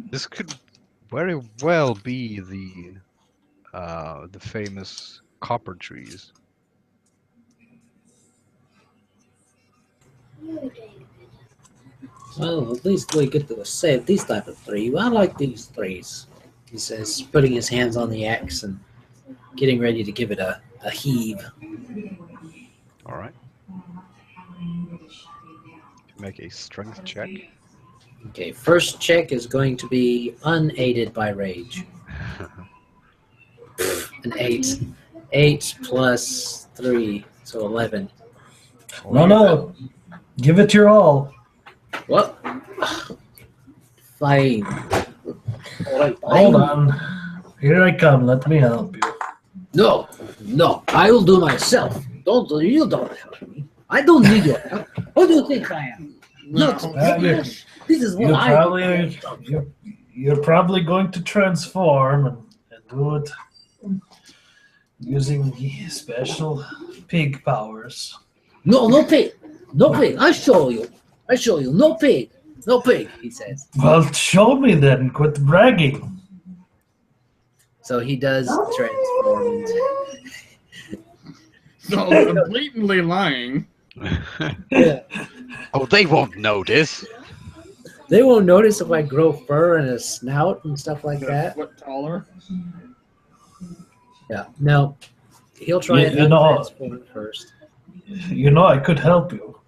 This could very well be the famous copper trees. Well, at least we get to save these type of three. I like these trees. He says, putting his hands on the axe and getting ready to give it a heave. All right. Make a strength check. Okay, first check is going to be unaided by rage. An 8. 8 plus 3, so 11. No. Give it your all. What? Fine. Hold on. Here I come. Let me help you. No, I will do myself. You don't help me. I don't need your help. Who do you think I am? Look, this is what you're probably going to transform and do it using special pig powers. No pig. No pig. I show you. No pig. No pig, he says. Well, show me then. Quit bragging. So he does transform. So blatantly lying. Yeah. Oh, they won't notice. They won't notice if I grow fur and a snout and stuff like that. A foot taller. Yeah. No. He'll try and transform first. You know, I could help you.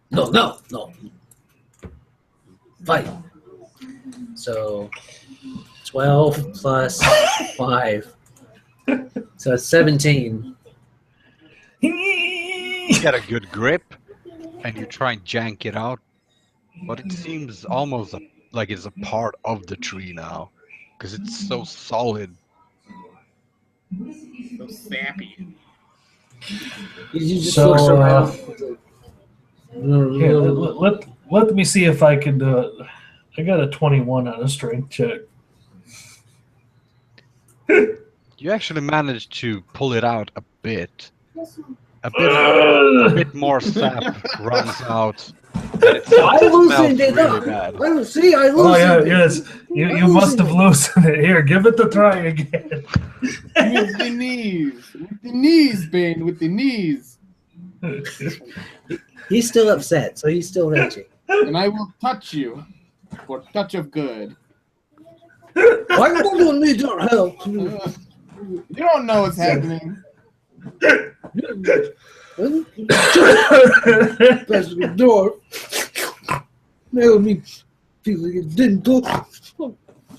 No. Fight. So 12 plus 5. So it's 17. You get a good grip, and you try and jank it out, but it seems almost like it's a part of the tree now, because it's so solid. So sappy. You just So, looks around. Here, let me see if I can do it. I got a 21 on a strength check. You actually managed to pull it out a bit. A bit more sap runs out. And it I loosened smells it really up. bad. I loosened Oh yeah, it. yes. You must have loosened it. Here, give it a try again. With the knees. With the knees, Bane. With the knees. He's still upset, so he's still raging. And I will touch you for touch of good. I don't need your help. You don't know what's happening. Press the door. Made me feel like it didn't go.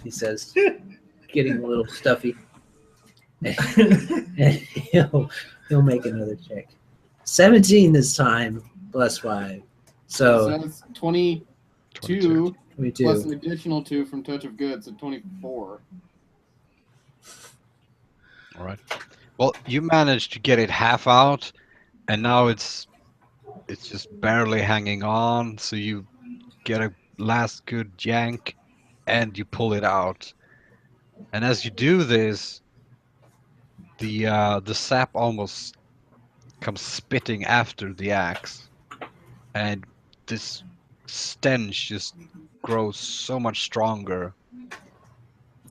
He says, getting a little stuffy. And he'll make another check. 17 this time, plus 5. So So that's 22 22. plus an additional 2 from touch of good, so 24. All right. Well, you managed to get it half out, and now it's just barely hanging on. So you get a last good yank, and you pull it out. And as you do this, the sap almost comes spitting after the axe, and this stench just grows so much stronger.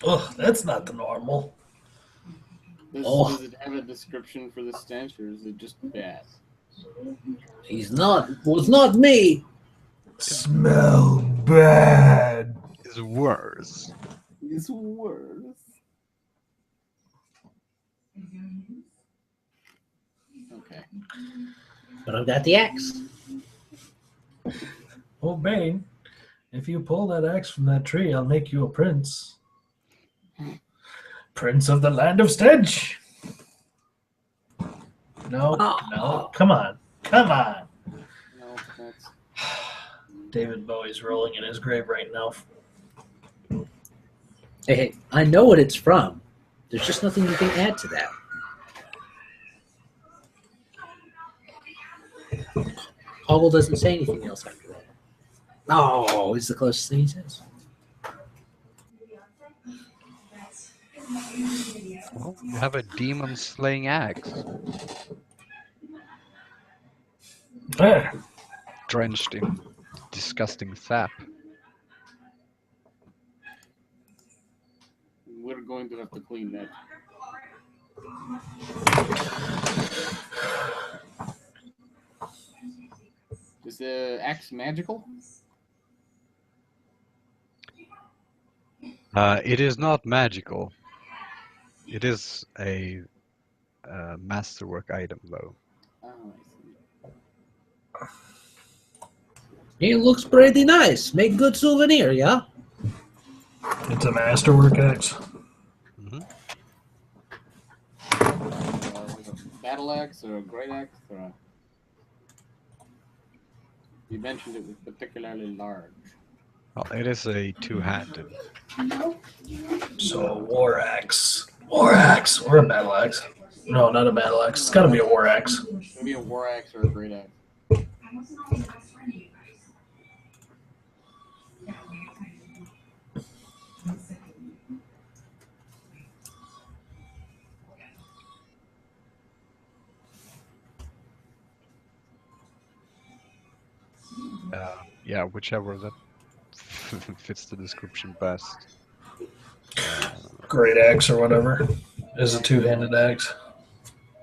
Oh, that's not the normal. Does it have a description for the stench, or is it just bad? Was not me. Smell bad. It's worse. It's worse. Okay. But I've got the axe. Oh, Bane, if you pull that axe from that tree, I'll make you a prince. Prince of the land of stench. No, come on. No, that's... David Bowie's rolling in his grave right now. Hey, I know what it's from. There's just nothing you can add to that. Hoggle doesn't say anything else after that. Oh, it's the closest thing he says. Well, you have a demon slaying axe. There. drenched in disgusting sap. We're going to have to clean that. Is the axe magical? It is not magical. It is a masterwork item, though. Oh, I see. It looks pretty nice. Make good souvenir, yeah? It's a masterwork axe. Hmm. Like a battle axe or a great axe or a... You mentioned it was particularly large. Well, it is a two-handed. So a war axe. War axe. Or a battle axe. No, not a battle axe. It's got to be a war axe. Maybe a war axe or a great axe. Yeah, whichever that fits the description best. Great axe or whatever is a two-handed axe.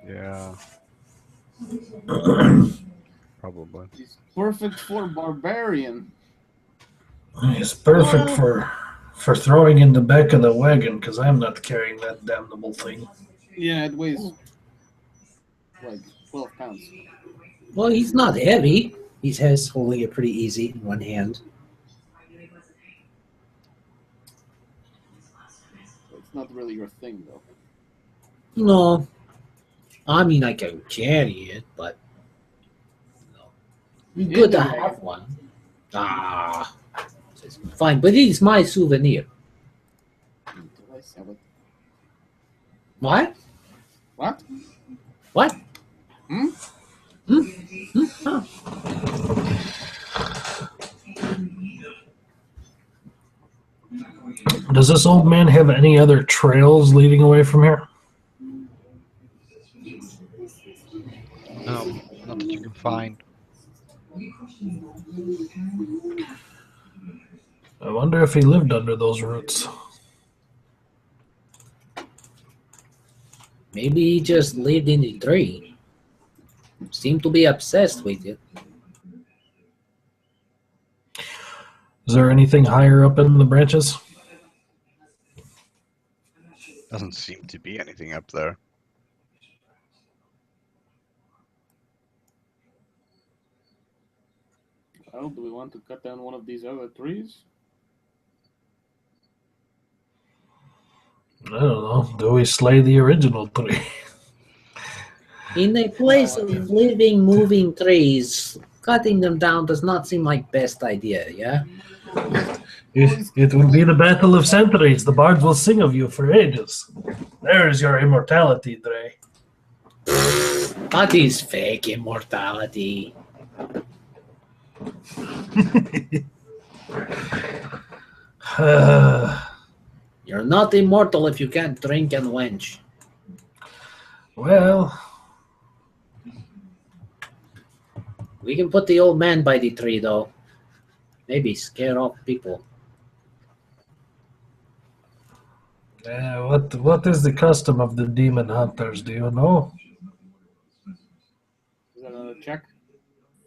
Yeah, probably. It's perfect for barbarian. It's perfect for throwing in the back of the wagon because I'm not carrying that damnable thing. Yeah, it weighs like 12 pounds. Well, he's not heavy. He has holding it pretty easy in one hand. It's not really your thing, though. No. I mean, I can carry it, but... No. Good to have one. Ah. Fine, but it's my souvenir. Until I sell it. What? What? What? Hmm? Huh. Does this old man have any other trails leading away from here? No, not that you can find. I wonder if he lived under those roots. Maybe he just lived in the tree. Seemed to be obsessed with it. Is there anything higher up in the branches? Doesn't seem to be anything up there. Well, do we want to cut down one of these other trees? I don't know. Do we slay the original tree? In a place of living, moving trees, cutting them down does not seem like best idea, yeah? It will be the battle of centuries. The bards will sing of you for ages. There is your immortality, Dre. That is fake immortality. You're not immortal if you can't drink and wench. Well, We can put the old man by the tree, though. Maybe scare off people. what is the custom of the demon hunters? Do you know? Is that another check?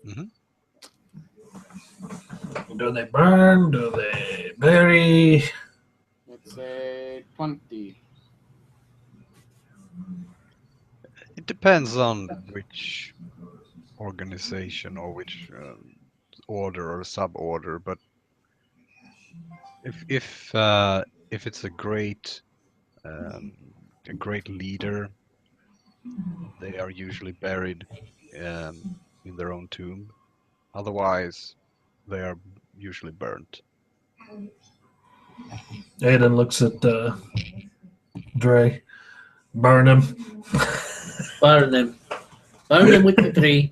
Hmm. Do they burn? Do they bury? Let's say 20. It depends on which organization or which order or suborder, but if it's a great leader, they are usually buried in their own tomb. Otherwise, they are usually burnt. Aiden looks at Dre. Burn him. Burn them. Burn them with the tree.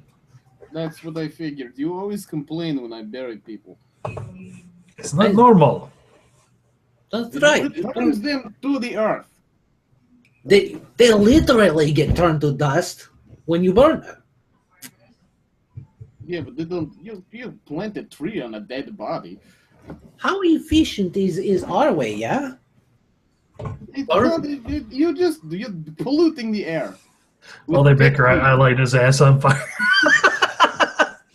That's what I figured. You always complain when I bury people. It's not normal. That's right. It turns them to the earth. They literally get turned to dust when you burn them. Yeah, but they don't. You plant a tree on a dead body. How efficient is our way, yeah? It's Or- not. You're polluting the air. Well, with they dead Baker, trees. I light his ass on fire.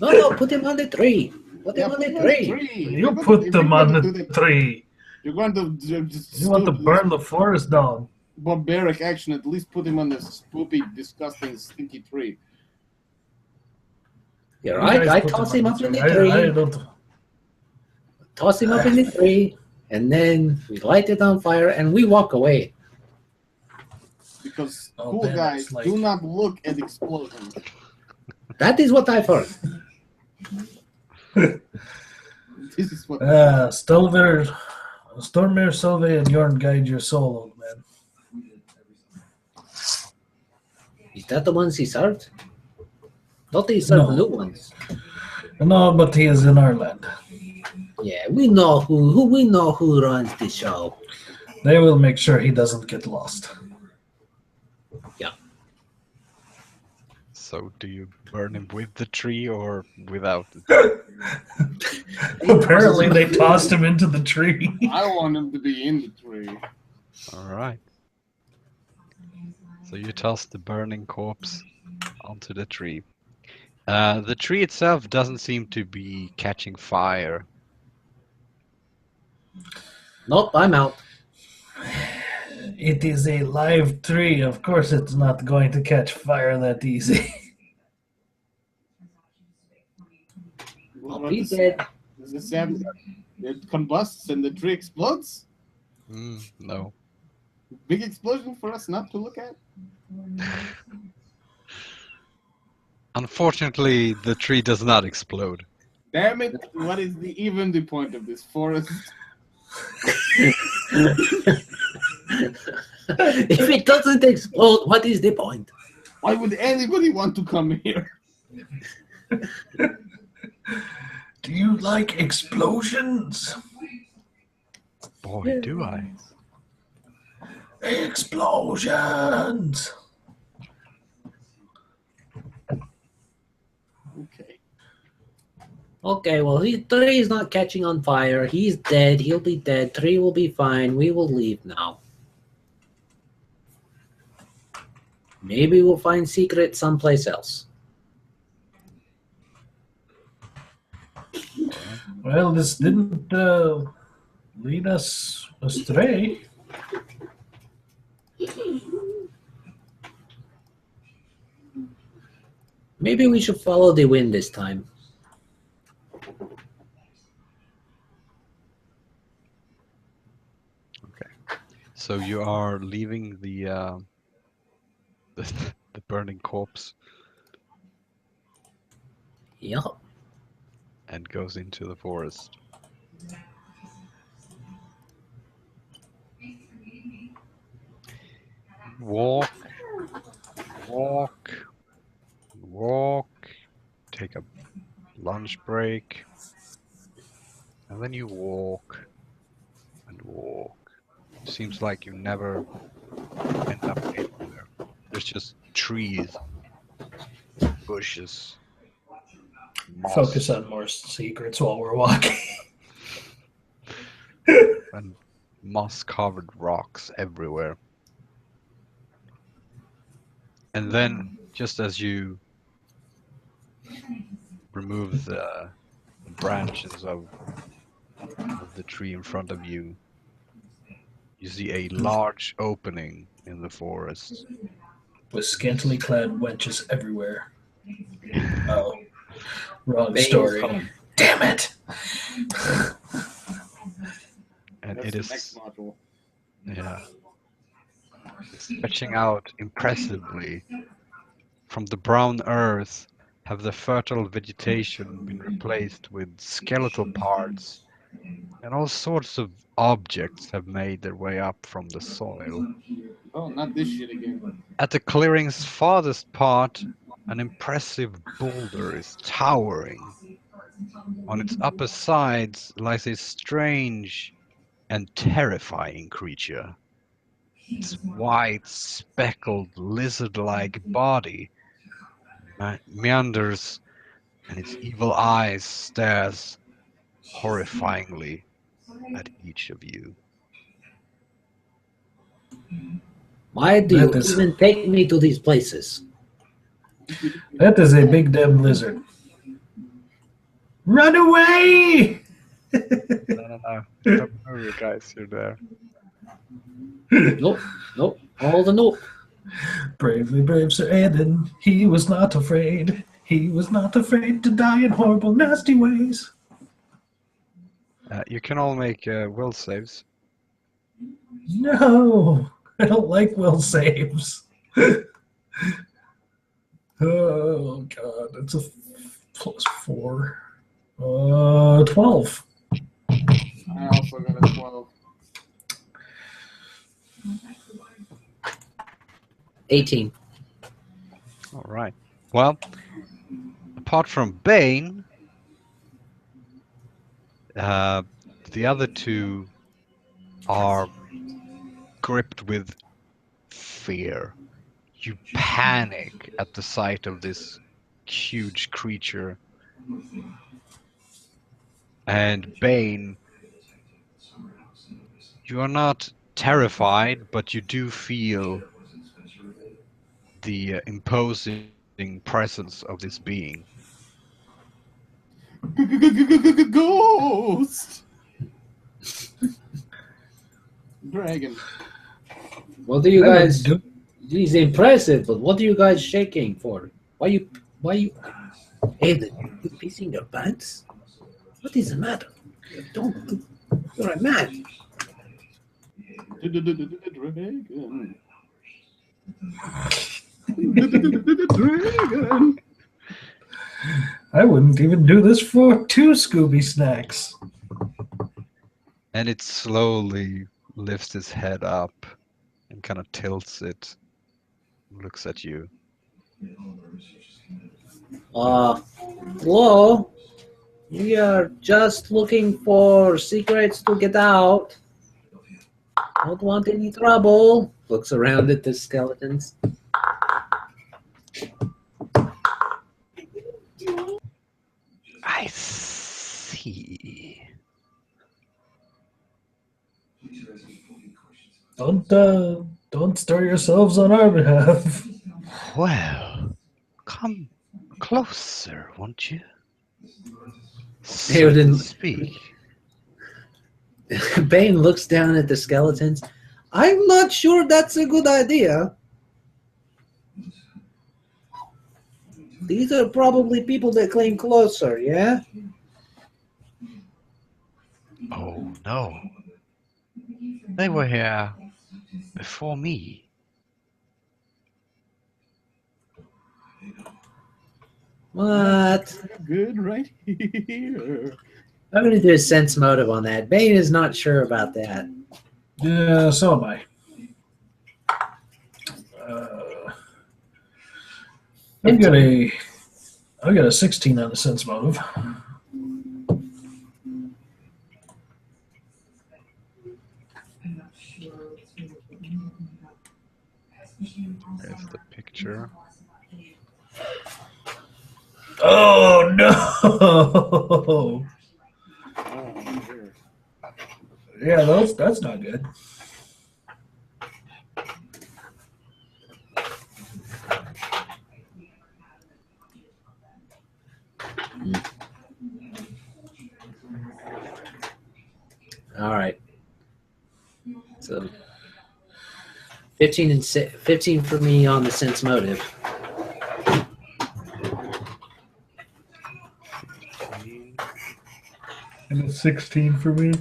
No, put him on the tree. Put Yeah, him on put the him on the tree. tree. You put them on the tree. You're going to just You want to burn the forest down. barbaric action. At least put him on this spoopy, disgusting, stinky tree. You're You right. guys I put toss them him on up in the I tree. don't. Toss him up in the tree, and then we light it on fire, and we walk away. Because Oh, cool Ben, guys it's like- do not look at explosions. That is what I've heard. This is what. Stormir, Sylve, and Yorn guide your soul, old man. Is that the ones he served? Don't he serve No. new ones? No, but he is in our land. Yeah, we know who runs the show. They will make sure he doesn't get lost. So do you burn him with the tree or without it? Apparently, they tossed him into the tree. I want him to be in the tree. All right. So you toss the burning corpse onto the tree. The tree itself doesn't seem to be catching fire. Nope, I'm out. It is a live tree. Of course, it's not going to catch fire that easy. I'll What be is- dead. Does it sound it combusts and the tree explodes? No. Big explosion for us not to look at? Unfortunately, the tree does not explode. Damn it! What is even the point of this forest? If it doesn't explode, what is the point? Why would anybody want to come here? Do you like explosions? Boy, do I. Explosions! Okay. Okay, well, tree is not catching on fire. He's dead. He'll be dead. Tree will be fine. We will leave now. Maybe we'll find secret someplace else. Well, this didn't lead us astray. Maybe we should follow the wind this time. So you are leaving the the burning corpse Yeah. and goes into the forest. Walk, walk, walk, take a lunch break, and then you walk and walk. Seems like you never end up anywhere. There's just trees, bushes, moss, Focus on more secrets while we're walking. and moss-covered rocks everywhere. And then, just as you remove the branches of the tree in front of you, you see a large opening in the forest. With scantily clad wenches everywhere. Oh, wrong Bane story. come. Damn it! And That's it the is, next module. yeah, stretching out impressively. From the brown earth have the fertile vegetation been replaced with skeletal parts, and all sorts of objects have made their way up from the soil. Oh, not this shit again. At the clearing's farthest part, an impressive boulder is towering. On its upper sides lies a strange and terrifying creature. Its white, speckled, lizard-like body meanders and its evil eyes stares horrifyingly at each of you. Why do you That is- even take me to these places? That is a big damn lizard. Run away! No. Stop moving, guys. You're there. Nope, all the nope. Bravely brave Sir Aidan, he was not afraid. He was not afraid to die in horrible, nasty ways. You can all make will saves. No, I don't like will saves. Oh God, that's a +4. 12. I also got a 12. 18. All right. Well, apart from Bane, the other two are gripped with fear. You panic at the sight of this huge creature. And Bane, you are not terrified, but you do feel the imposing presence of this being. Ghost! Dragon. What do you I would guys? do- He's impressive, but what are you guys shaking for? Why you? Aiden, you pissing your pants? What is the matter? Don't. You're a man. Dragon. Dragon. I wouldn't even do this for 2 Scooby snacks. And it slowly lifts its head up and kind of tilts it, looks at you. Hello. We are just looking for secrets to get out. Don't want any trouble. Looks around at the skeletons. I see. Don't stir yourselves on our behalf. Well, come closer, won't you? Here, So then- to speak. Bane looks down at the skeletons. I'm not sure that's a good idea. These are probably people that claim closer, yeah? Oh no. They were here before me. What? Good right here. I'm going to do a sense motive on that. Bane is not sure about that. Yeah, so am I. I got a 16 on the sense motive. There's the picture. Oh no! Oh, dear. Yeah, that's not good. All right. So 15 for me on the sense motive. And a 16 for me.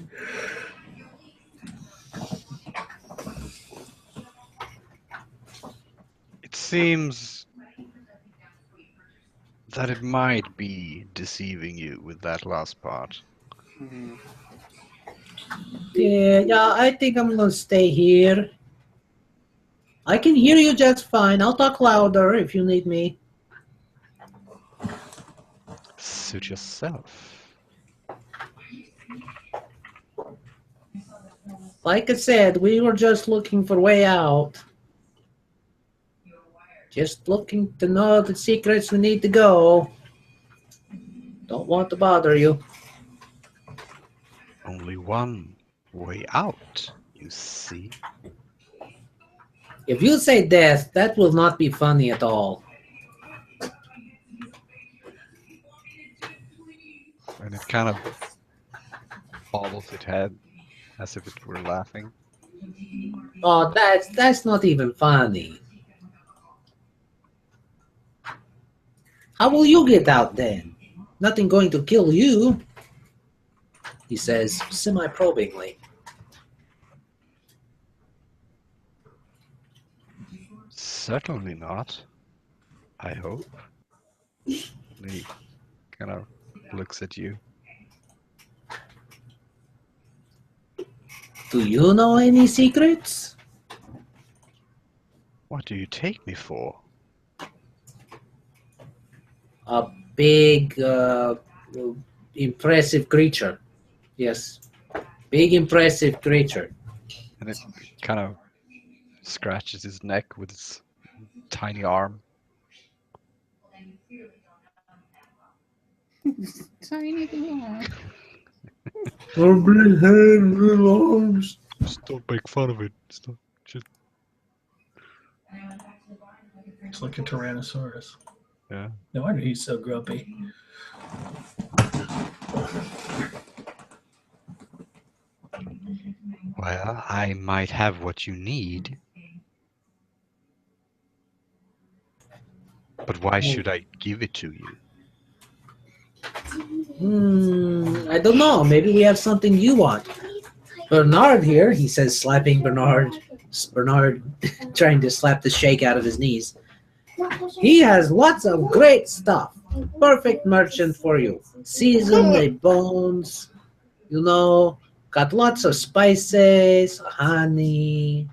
It seems that it might be deceiving you with that last part. Hmm. Yeah, I think I'm gonna stay here. I can hear you just fine. I'll talk louder if you need me. Suit yourself. Like I said, we were just looking for way out. Just looking to know the secrets we need to go. Don't want to bother you. Only one way out, you see. If you say death, that will not be funny at all. And it kind of bobbles its head as if it were laughing. Oh, that's not even funny. How will you get out then? Nothing going to kill you, he says semi-probingly. Certainly not. I hope. And he kind of looks at you. Do you know any secrets? What do you take me for? A big, impressive creature. Yes. Big, impressive creature. And it kind of scratches his neck with its tiny arm. Tiny little arm. A big head, little arms. Just don't make fun of it. Just It's like a Tyrannosaurus. yeah. No wonder he's so grumpy. Well, I might have what you need. But why should I give it to you? I don't know. Maybe we have something you want. Bernard here, he says, slapping Bernard trying to slap the shake out of his knees. He has lots of great stuff. Perfect merchant for you. Seasoned my bones. You know, got lots of spices, honey,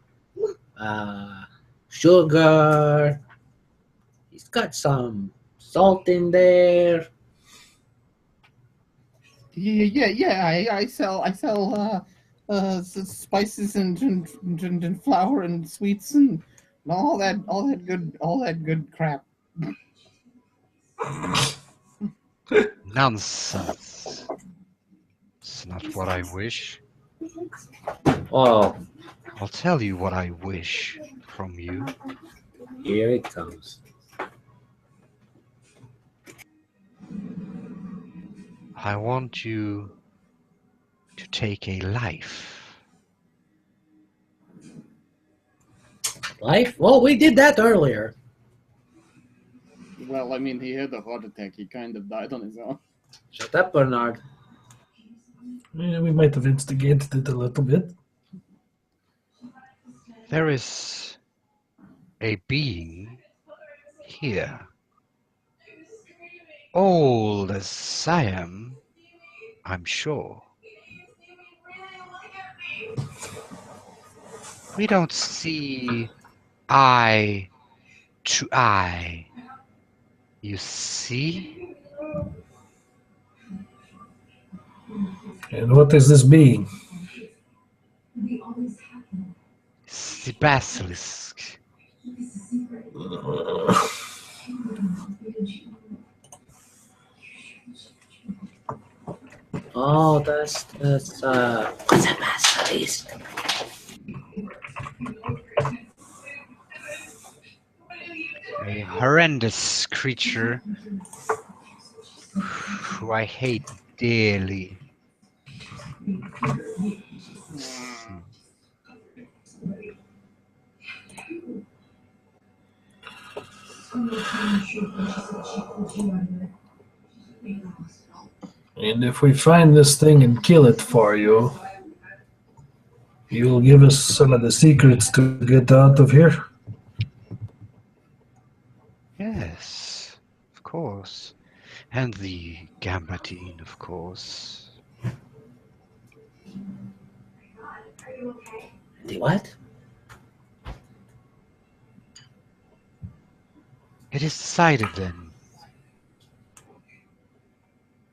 sugar. He's got some salt in there. Yeah. I sell spices and flour and sweets and all that good crap. Nonsense. It's not what I wish. Oh, I'll tell you what I wish from you. here it comes. I want you to take a life. Life? Well, we did that earlier. Well, I mean, he had a heart attack. He kind of died on his own. Shut up, Bernard. Yeah, we might have instigated it a little bit. There is a being here. Old as I am, I'm sure. We don't see eye to eye. You see? And what is this being? It's the basilisk. Oh, that's what's a basilisk? A horrendous creature who I hate dearly. And if we find this thing and kill it for you, you'll give us some of the secrets to get out of here? Yes, of course. And the Gambatine, of course. The what? It is decided then.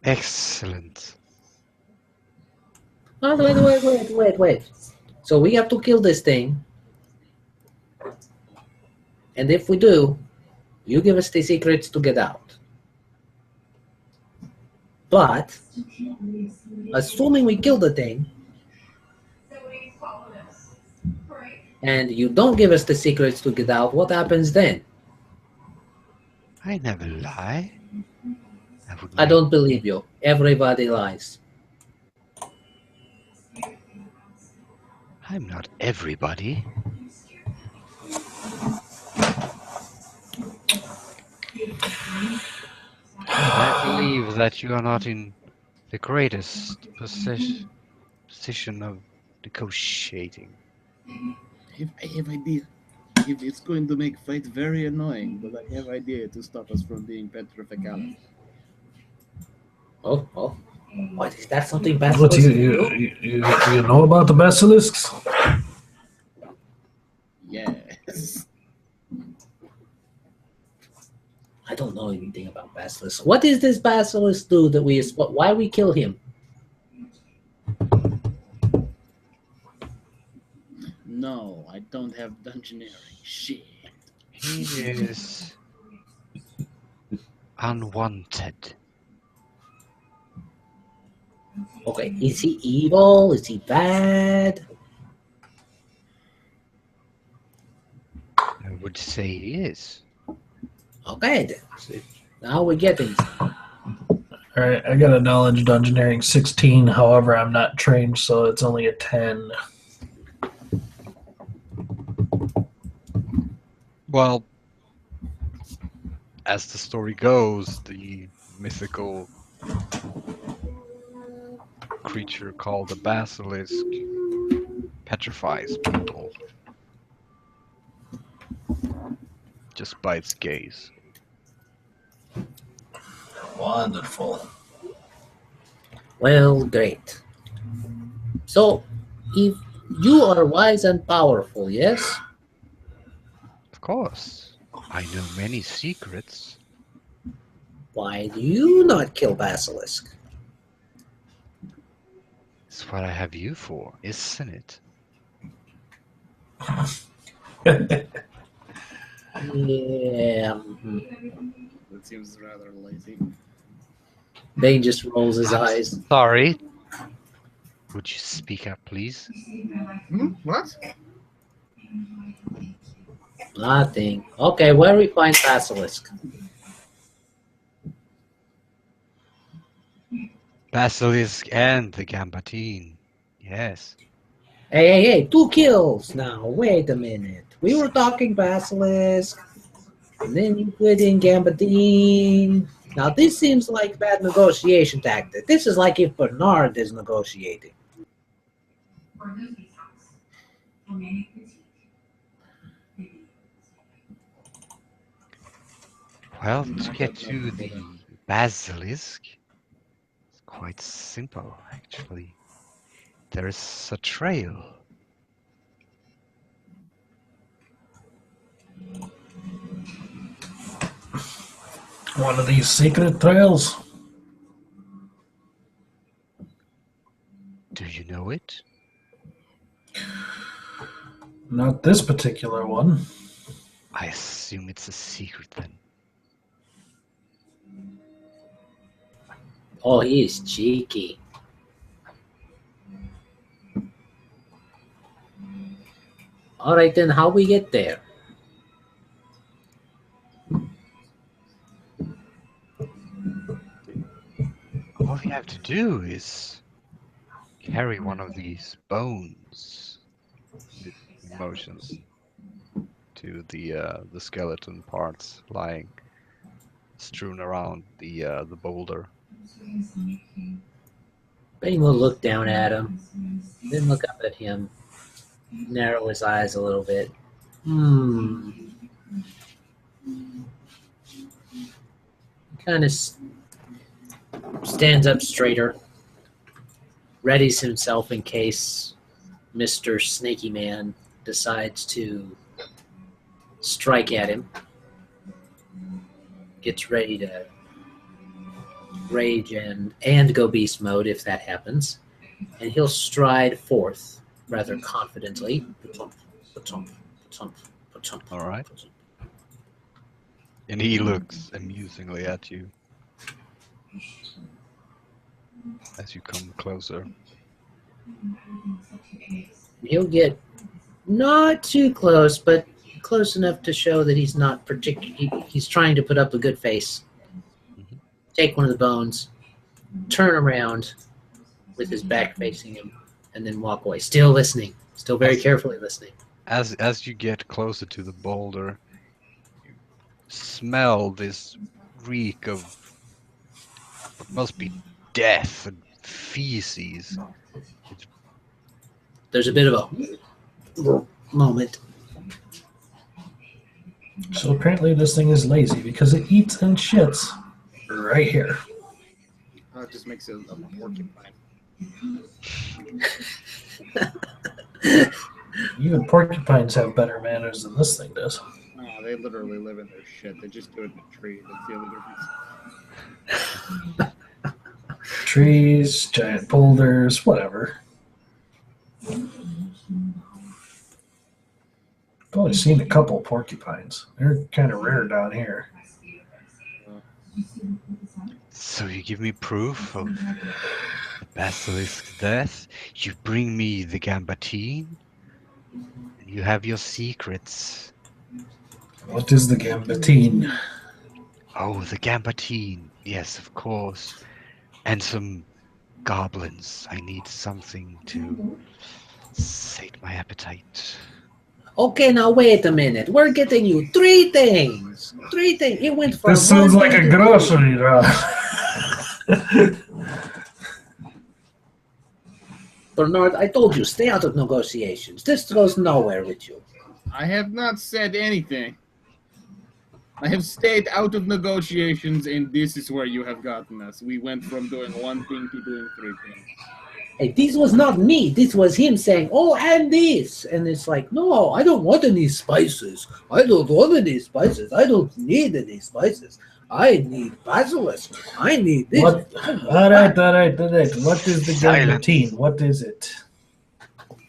Excellent. Oh, wait. So we have to kill this thing. And if we do, you give us the secrets to get out. But assuming we kill the thing, and you don't give us the secrets to get out, what happens then? I never lie. I don't believe you. Everybody lies. I'm not everybody. I believe that you are not in the greatest position of negotiating. I have idea. If it's going to make fight very annoying, but I have idea to stop us from being petrificalis. Oh, oh. What, is that something What Basilisk can do? you know about the basilisks? Yes. I don't know anything about Basilisk. What does this Basilisk do that we... Why we kill him? No, I don't have dungeoneering. Shit. He is unwanted. Okay, is he evil? Is he bad? I would say he is. Okay, then. Now we're getting... All right, I got a knowledge dungeoneering 16. However, I'm not trained, so it's only a 10. Well, as the story goes, the mythical creature called the basilisk petrifies people just by its gaze. Wonderful. Well, great. So, if you are wise and powerful, yes? Of course, I know many secrets. Why do you not kill Basilisk? It's what I have you for, isn't it? Yeah. That seems rather lazy. Bane just rolls his eyes. Sorry. Would you speak up, please? What? Nothing. Okay, where we find Basilisk? Basilisk and the Gambatine. Yes. Hey, 2 kills now. Wait a minute. We were talking Basilisk, and then you put in Gambadine. Now, this seems like bad negotiation tactic. This is like if Bernard is negotiating. Well, to get to the basilisk, it's quite simple, actually. There's a trail. One of these secret trails? Do you know it? Not this particular one. I assume it's a secret then. Oh, he's cheeky. All right, then how we get there? All you have to do is carry one of these bones with emotions to the skeleton parts lying strewn around the boulder. Bane will look down at him, then look up at him, narrow his eyes a little bit. Kind of stands up straighter, readies himself in case Mr. Snaky Man decides to strike at him. Gets ready to rage and go beast mode if that happens. And he'll stride forth rather confidently. Patump, patump, patump, patump, All right. patump. And he looks amusingly at you. as you come closer. He'll get not too close, but close enough to show that he's not he's trying to put up a good face. Mhm. Take one of the bones, turn around with his back facing him, and then walk away. Still listening, still very carefully listening. As you get closer to the boulder, you smell this reek of what must be death and feces. There's a bit of a moment. So apparently this thing is lazy because it eats and shits right here. Oh, it just makes it a porcupine. Even porcupines have better manners than this thing does. Oh, they literally live in their shit. They just do it in a tree. That's the other difference. Trees, giant boulders, whatever. I've only seen a couple porcupines. They're kind of rare down here. So you give me proof of the basilisk's death. You bring me the gambatine. And you have your secrets. What is the gambatine? Oh, the gambatine. Yes, of course. And some goblins. I need something to sate my appetite. Okay, now wait a minute. We're getting you 3 things. 3 things. It went from This sounds one like thing a to grocery run. Bernard, I told you, stay out of negotiations. This goes nowhere with you. I have not said anything. I have stayed out of negotiations, and this is where you have gotten us. We went from doing one thing to doing 3 things. Hey, this was not me. This was him saying, oh, and this. And it's like, no, I don't want any spices. I don't want any spices. I don't need any spices. I need basilisk. I need this. What? All right. What is the Silence. gambatine? What is it?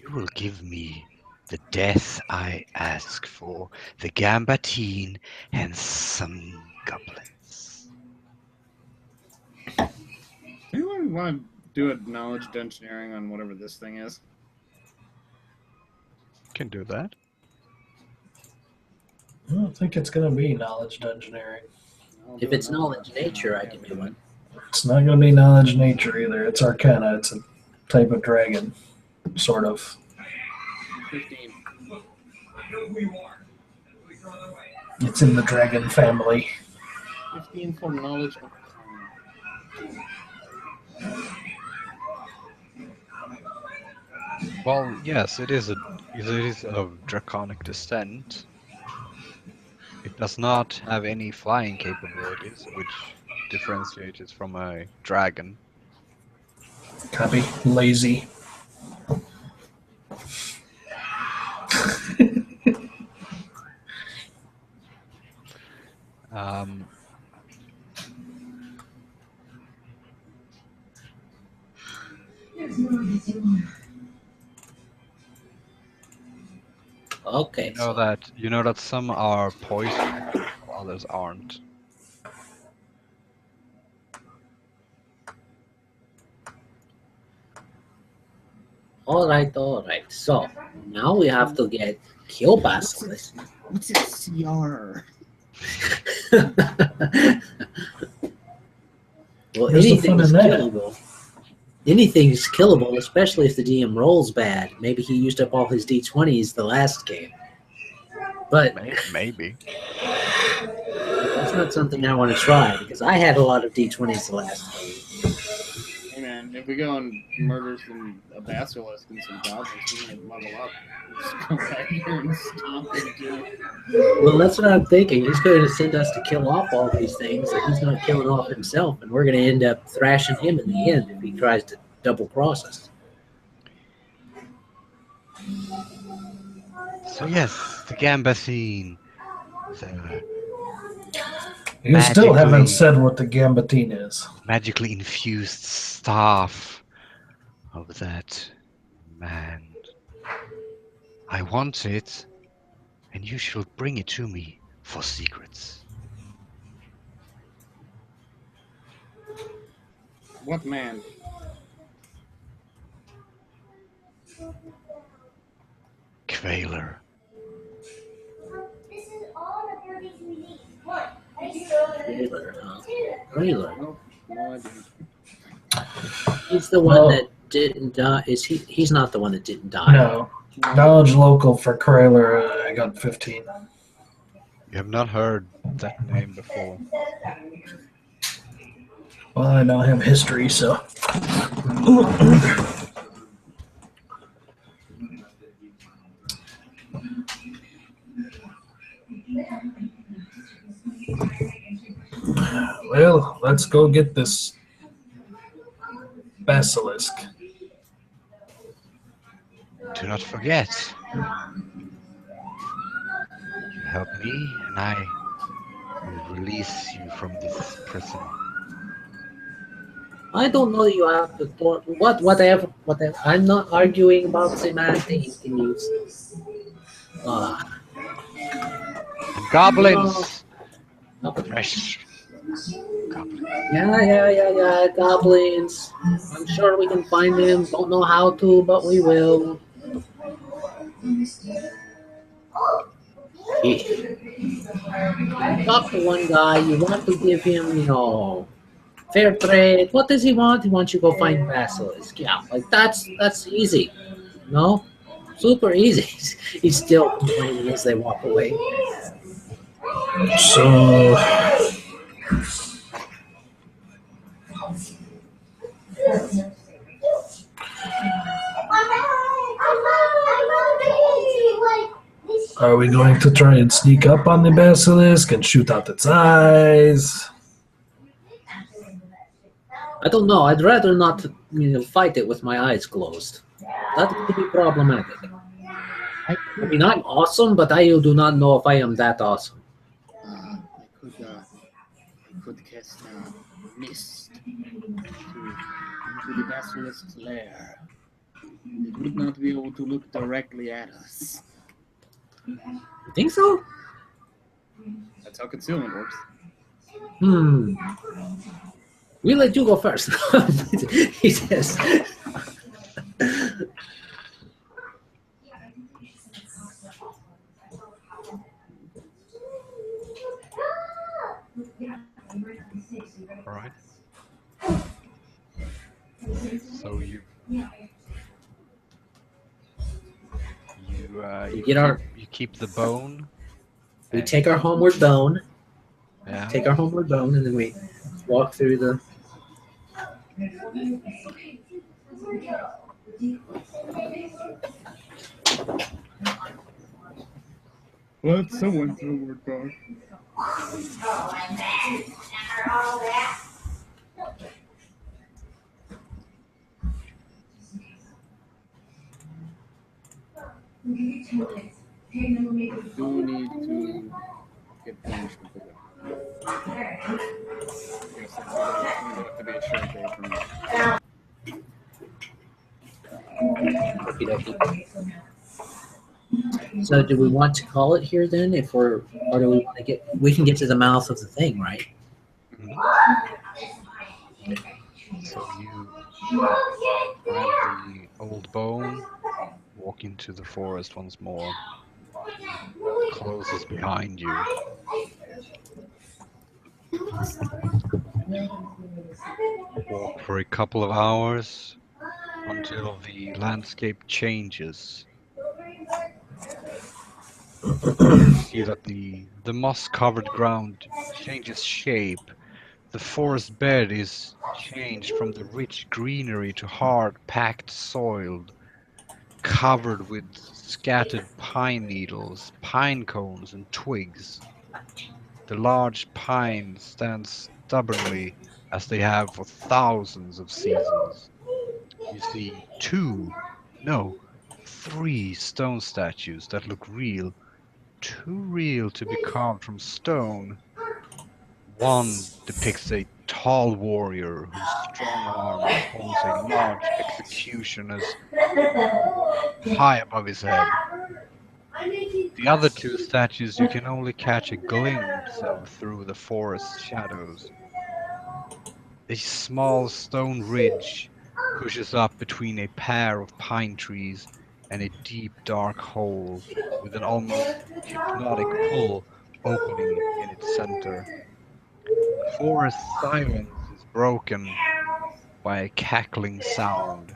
You will give me the death I ask for, the gambatine, and some goblins. Anyone want to do a knowledge engineering on whatever this thing is? Can do that. I don't think it's going to be knowledge engineering. If it's knowledge nature, I can do it. It's not going to be knowledge nature either. It's arcana. It's a type of dragon, sort of. 15. It's in the dragon family. 15 for knowledge. Well, yes, it is of draconic descent. It does not have any flying capabilities, which differentiates it from a dragon. Copy. Lazy. Um, Okay. you know that some are poison, while others aren't. All right. So now we have to get kill basilisk. What's it CR? Well, Where's the anything fun is in that? killable. Anything's killable, especially if the DM rolls bad. Maybe he used up all his D20s the last game. But Maybe. that's not something I want to try because I had a lot of D20s the last game. Hey man, if we go and murder a basilisk and some goblins, we might level up. Just come back here and stomp them too. Well, that's what I'm thinking. He's going to send us to kill off all these things that he's not killing off himself, and we're going to end up thrashing him in the end if he tries to double cross us. So yes, the gambatine. The You still haven't Magically. said what the gambatine is. magically infused staff of that man. I want it, and you shall bring it to me for secrets. What man? Kveiler. This is all the buildings we need. One. Trailer, huh? Trailer. Nope, no idea. He's the one Well- that didn't die. Is he? He's not the one that didn't die. No. Knowledge local for Krayler, I got 15. You have not heard that name before. Well, I don't have history, so. Well, let's go get this basilisk. Do not forget. You help me, and I will release you from this prison. I don't know. You have to whatever. I'm not arguing about semantics. Can you? And goblins! No. Fresh. Goblins. Yeah. Goblins. I'm sure we can find them. Don't know how to, but we will. Talk to one guy. You want to give him, fair trade. What does he want? He wants you to go find basilisk. Yeah, like that's easy. No, super easy. He's still complaining as they walk away. So. Are we going to try and sneak up on the basilisk and shoot out its eyes? I don't know. I'd rather not, fight it with my eyes closed. That could be problematic. I mean, I'm awesome, but I do not know if I am that awesome. I could cast mist into the basilisk's lair. It would not be able to look directly at us. You think so? That's how concealment works. We'll let you go first. He says. All right. So you keep the bone. We take our homeward bone. Yeah. Take our homeward bone, and then we walk through the. Let someone homeward bound. Do need to get permission for that. Yes, that's going to have to be a short day for me. So, do we want to call it here then? Or do we want to get? We can get to the mouth of the thing, right? So you grab the old bone, walk into the forest once more, closes behind you. Walk for a couple of hours until the landscape changes. You see that the moss-covered ground changes shape. The forest bed is changed from the rich greenery to hard, packed soil, covered with scattered pine needles, pine cones, and twigs. The large pines stand stubbornly as they have for thousands of seasons. You see three stone statues that look real, too real to be carved from stone. One depicts a tall warrior whose strong arm holds a large executioner's high above his head. The other two statues you can only catch a glimpse of through the forest shadows. A small stone ridge pushes up between a pair of pine trees, and a deep dark hole with an almost hypnotic pull opening in its center. The forest silence is broken by a cackling sound.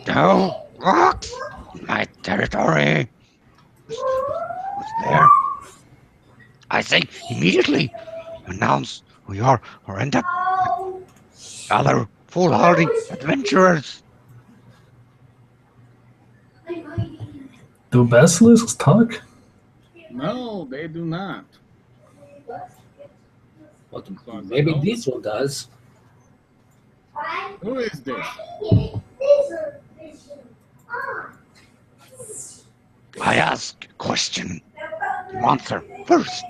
No rocks! My territory! What's there? I say immediately announce who you are or end up other foolhardy adventurers. Do basilisks talk? No, they do not. Well, As far as I maybe know. this one does. Who is this? I ask a question. You answer first.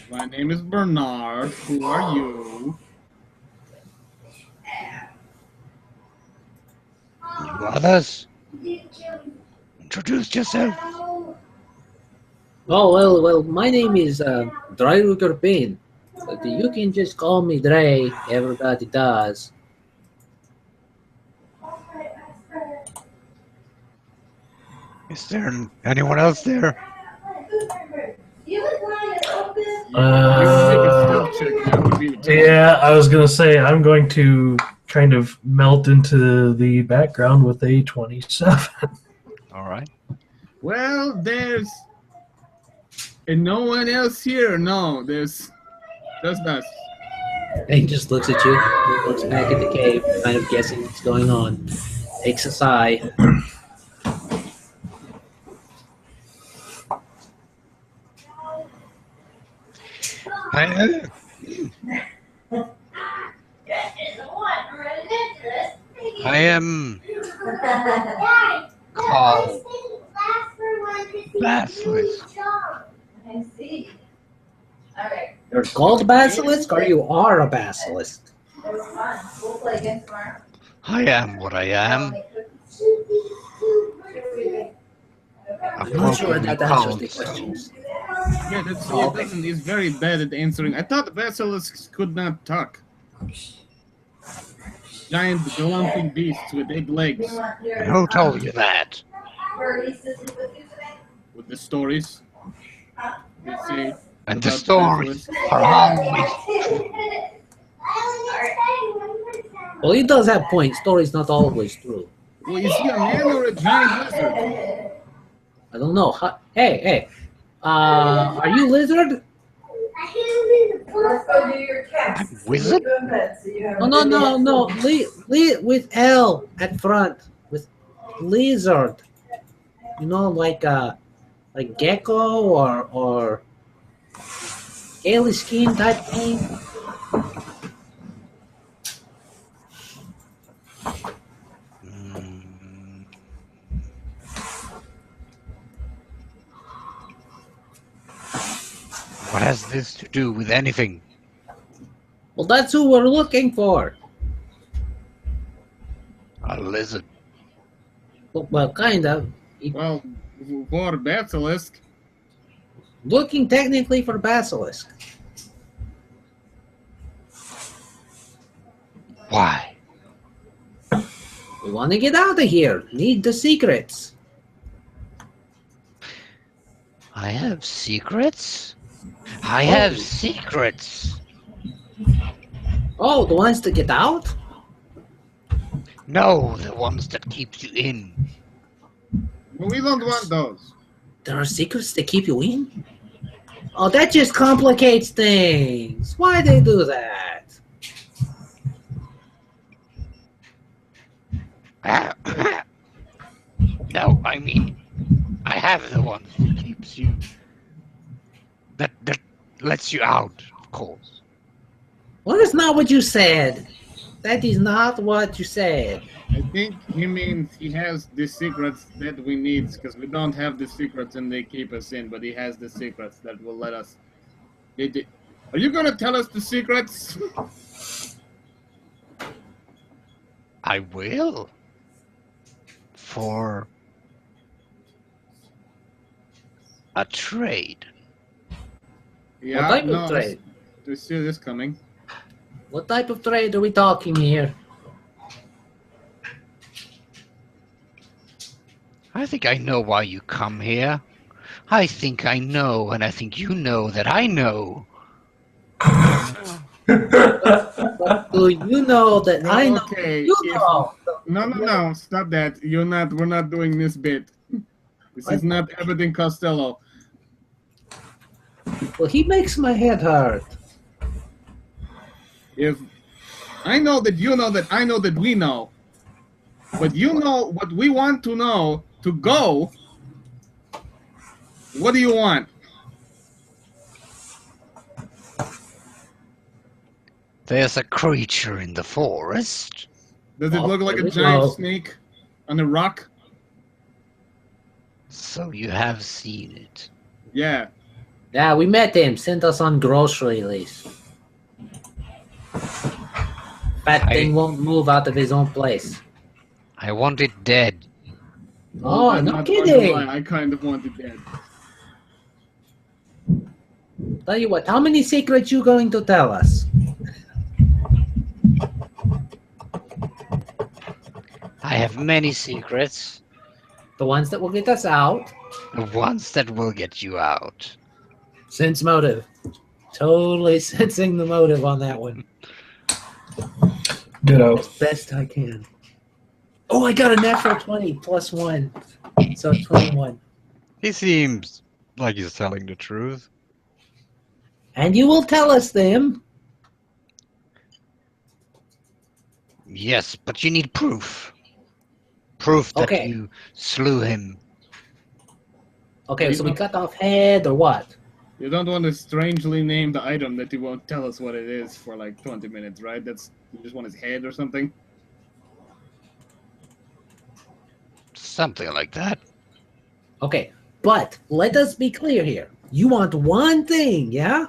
My name is Bernard. Who are you? You others, introduce yourself. Oh, well, my name is Drakar Payne. But you can just call me Dre. Everybody does. Is there anyone else there? Yeah, I was gonna say I'm going to kind of melt into the background with a 27. All right. Well, there's and no one else here. No, there's just us. And he just looks at you, looks back at the cave, kind of guessing what's going on. Takes a sigh. I am called Basilisk. I see. All right. You're called basilisk, or you are a basilisk? That was fun. We'll play again tomorrow. I am what I am. I'm not sure that answers the Counts. questions. Yeah, that's Oh, it okay. doesn't. He's very bad at answering. I thought basilisks could not talk. Giant galloping beasts with 8 legs. And who told you that? With the stories. They say And the about stories basilisks. are always Well, he does have points. Story's not always true. Well, is he a man or a giant lizard? I don't know. Hey. Are you lizard? Let's go do your cats. I'm wizard? No. With L at front. With lizard. You know, like gecko or scaly skin type thing. Mm. What has this to do with anything? Well, that's who we're looking for. A lizard. Well, kind of. Well, for basilisk. Looking technically for basilisk. Why? We want to get out of here. Need the secrets. I have secrets? I have secrets. Oh, the ones to get out? No, the ones that keep you in. We don't want those. There are secrets that keep you in? Oh, that just complicates things. Why they do that? No, I mean, I have the ones that keeps you. That lets you out, of course. Well, that's not what you said. That is not what you said. I think he means he has the secrets that we need because we don't have the secrets and they keep us in, but he has the secrets that will let us. Are you gonna tell us the secrets? I will. For a trade. Yeah, What type no, of trade? I see this coming. What type of trade are we talking here? I think I know why you come here. I think I know, and I think you know that I know. But do you know that Well, I know okay, you if know? no, stop that. We're not doing this bit. This is not Abbott and Costello. Well, he makes my head hurt. If I know that you know that I know that we know, but you know what we want to know to go, what do you want? There's a creature in the forest. Does it look like there a we giant go. snake on a rock? So you have seen it. Yeah. Yeah, we met him. Sent us on grocery list. Fat thing won't move out of his own place. I want it dead. Oh, I'm no not going to kidding. lie, I kind of want it dead. Tell you what, how many secrets you going to tell us? I have many secrets. The ones that will get us out. The ones that will get you out. Sense motive. Totally sensing the motive on that one. Ditto. As best I can. Oh, I got a natural 20 plus 1. So 21. He seems like he's telling the truth. And you will tell us them. Yes, but you need proof. Proof that Okay. you slew him. Okay, so we cut off head or what? You don't want to strangely name the item that you won't tell us what it is for like 20 minutes, right? You just want his head or something? Something like that. Okay, but let us be clear here. You want one thing, yeah?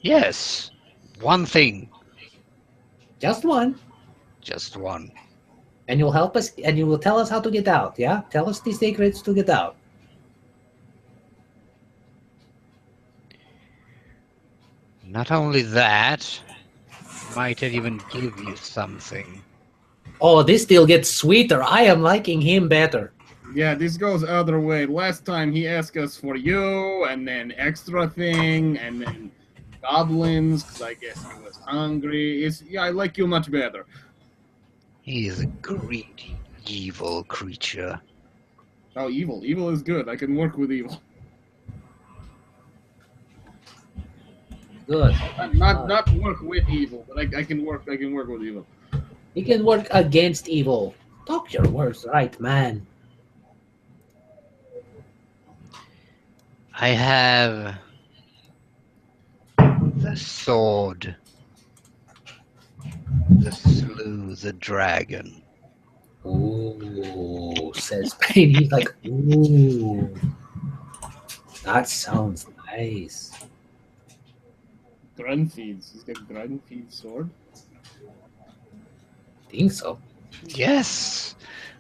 Yes. One thing. Just one. Just one. And you'll help us, and you will tell us how to get out, yeah? Tell us the secrets to get out. Not only that, might even give you something. Oh, this deal gets sweeter. I am liking him better. Yeah, this goes other way. Last time he asked us for you, and then extra thing, and then goblins, because I guess he was hungry. Yeah, I like you much better. He is a greedy, evil creature. Oh, evil. Evil is good. I can work with evil. Good. Not work with evil, but I can work with evil. You can work against evil. Talk your words right, man. I have the sword that slew the dragon. Ooh, says Payne. He's like, ooh. That sounds nice. Grunfeeds. He's got Grunfeed sword. Think so. Yes,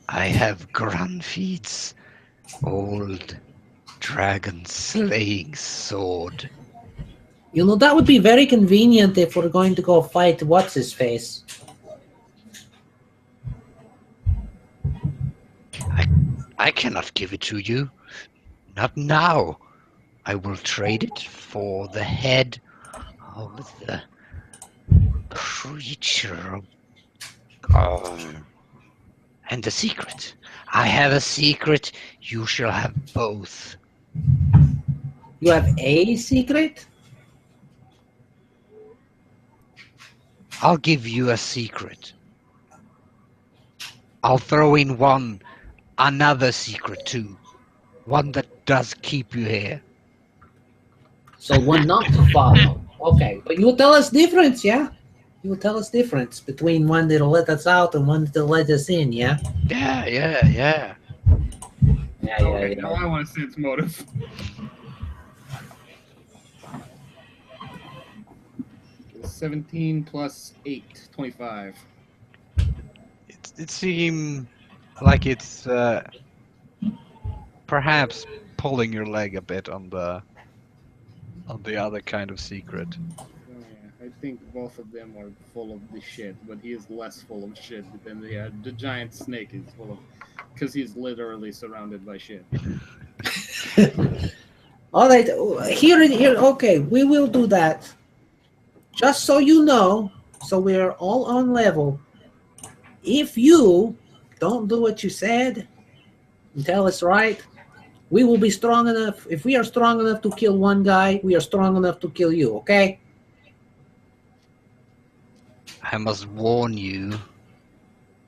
I have Grunfeed's old dragon slaying sword. You know, that would be very convenient if we're going to go fight what's-his-face. I cannot give it to you. Not now. I will trade it for the head of the creature. And the secret. I have a secret. You shall have both. You have a secret? I'll give you a secret. I'll throw in another secret too. One that does keep you here. So one not to follow. Okay, but you will tell us difference, yeah? You will tell us difference between one that'll let us out and one that'll let us in, yeah? Yeah. Yeah, Okay, now I want to see its motive. It's 17 plus 8, 25. It seems like it's perhaps pulling your leg a bit on the other kind of secret. Oh, yeah. I think both of them are full of the shit, but he is less full of shit than the giant snake is full of, because he's literally surrounded by shit. All right, here. Okay, we will do that. Just so you know, so we're all on level. If you don't do what you said and tell us right, we will be strong enough. If we are strong enough to kill one guy, we are strong enough to kill you. Okay? I must warn you,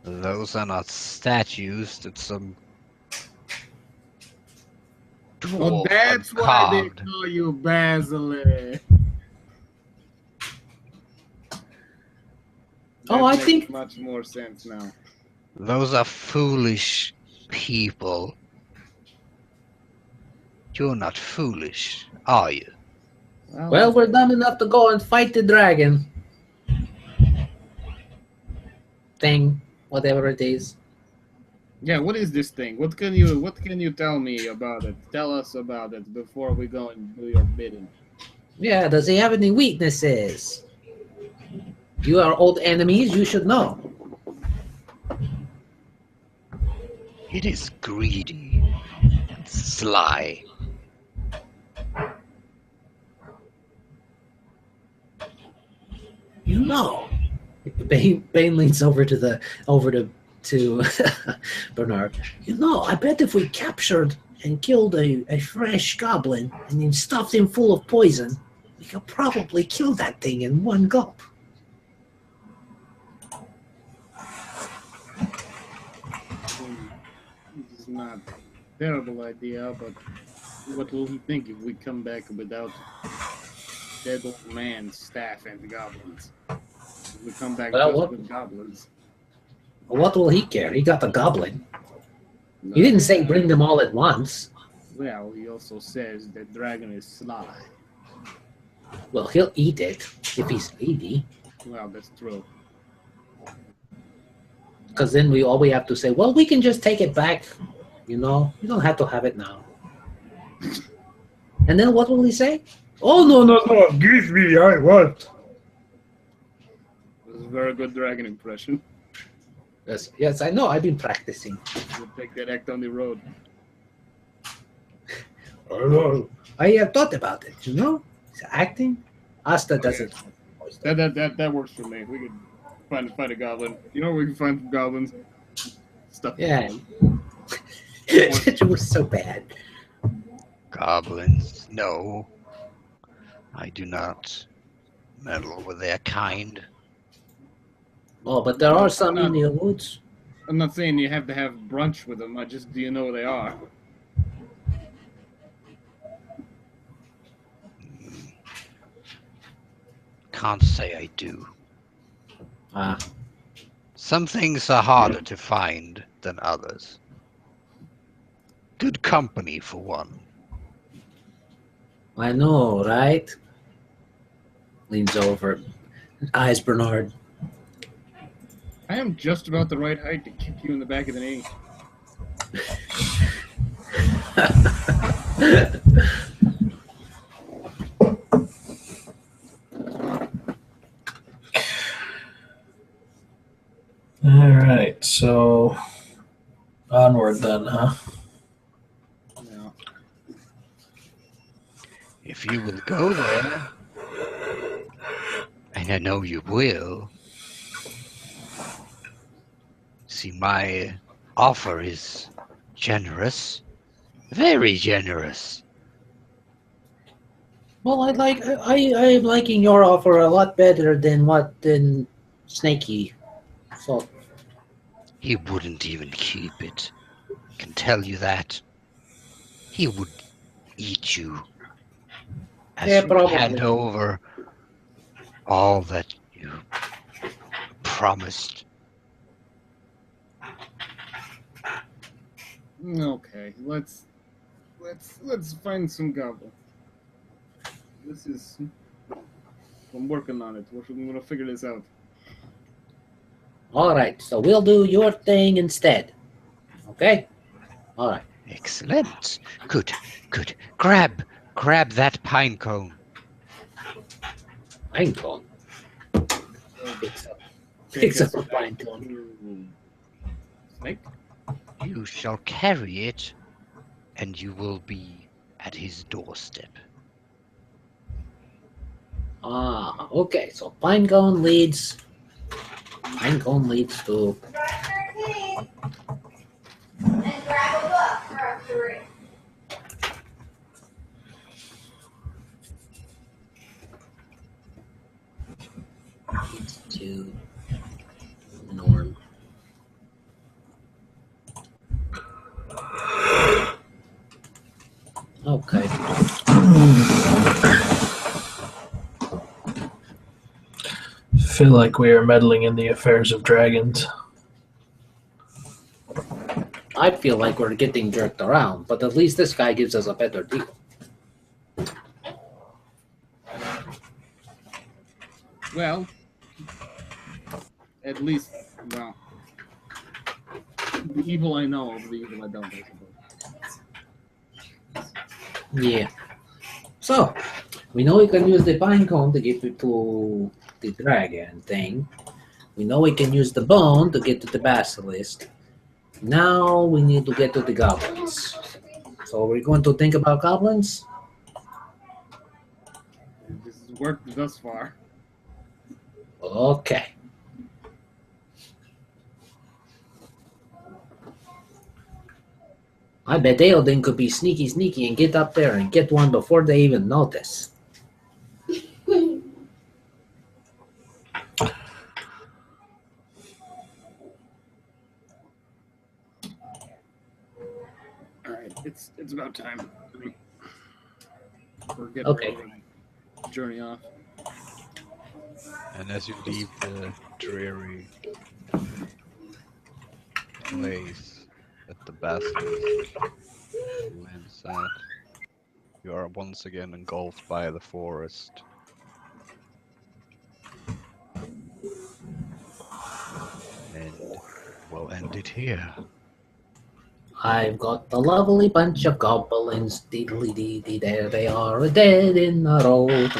those are not statues that some Oh, dwarf that's why they carved. call you Basilisk. Oh, I makes think- much more sense now. Those are foolish people. You're not foolish, are you? Well, we're dumb enough to go and fight the dragon thing, whatever it is. yeah. What is this thing? What can you tell me about it? Tell us about it before we go and do your bidding. Yeah, does he have any weaknesses? You are old enemies, you should know. It is greedy and sly. You know. Bane leans over to Bernard. You know, I bet if we captured and killed a fresh goblin and then stuffed him full of poison, we could probably kill that thing in one gulp. This is not a terrible idea, but what will he think if we come back without dead old man, staff, and goblins? If we come back Well, just what- with goblins. What will he care? He got the goblin. He didn't say bring them all at once. Well, he also says that dragon is sly. Well, he'll eat it if he's greedy. Well, that's true. Because then all we have to say, well, we can just take it back. You know, you don't have to have it now. And then what will he say? Oh, no, Give me, I want. This is a very good dragon impression. Yes, I know. I've been practicing. We'll take that act on the road. I know. I have thought about it, you know? It's acting. Asta doesn't. That works for me. We could find a goblin. You know where we can find goblins? Stuff. Yeah. It was so bad. Goblins, no. I do not meddle with their kind. Oh, but there are some in the woods. I'm not saying you have to have brunch with them. Do you know where they are? Can't say I do. Ah, Some things are harder to find than others. Good company, for one. I know, right? Leans over. Eyes Bernard. I am just about the right height to kick you in the back of the knee. All right, so onward then, huh? Yeah. If you will go there, and I know you will, see, my offer is generous, very generous. Well, I am liking your offer a lot better than Snakey. So He wouldn't even keep it. Can tell you that. He would eat you as Yeah, you probably. hand over all that you promised. Okay, let's find some goblins. I'm working on it. We're gonna figure this out. all right, so we'll do your thing instead. Okay? All right. Excellent. Good, good. Grab that pine cone. I'm going. Picks up a pine cone. Snake? You shall carry it, and you will be at his doorstep. Ah, okay. So pine cone leads. Pine cone leads to. Brush your teeth. And grab a book for us to read. Leads to Norm. Okay. Feel like we are meddling in the affairs of dragons. I feel like we're getting jerked around, but at least this guy gives us a better deal. Well, at least, well, the evil I know of, the evil I don't, I suppose. Yeah. So, we know we can use the pine cone to get to the dragon thing. We know we can use the bone to get to the basilisk. Now we need to get to the goblins. So we're going to think about goblins? This has worked thus far. Okay. I bet Eodin could be sneaky and get up there and get one before they even notice. Alright, it's about time. We're getting Okay. ready to journey off. And as you leave the dreary place at the basilisk lands at, you are once again engulfed by the forest. And we'll end it here. I've got the lovely bunch of goblins, diddly dee dee, there they are, dead in the road.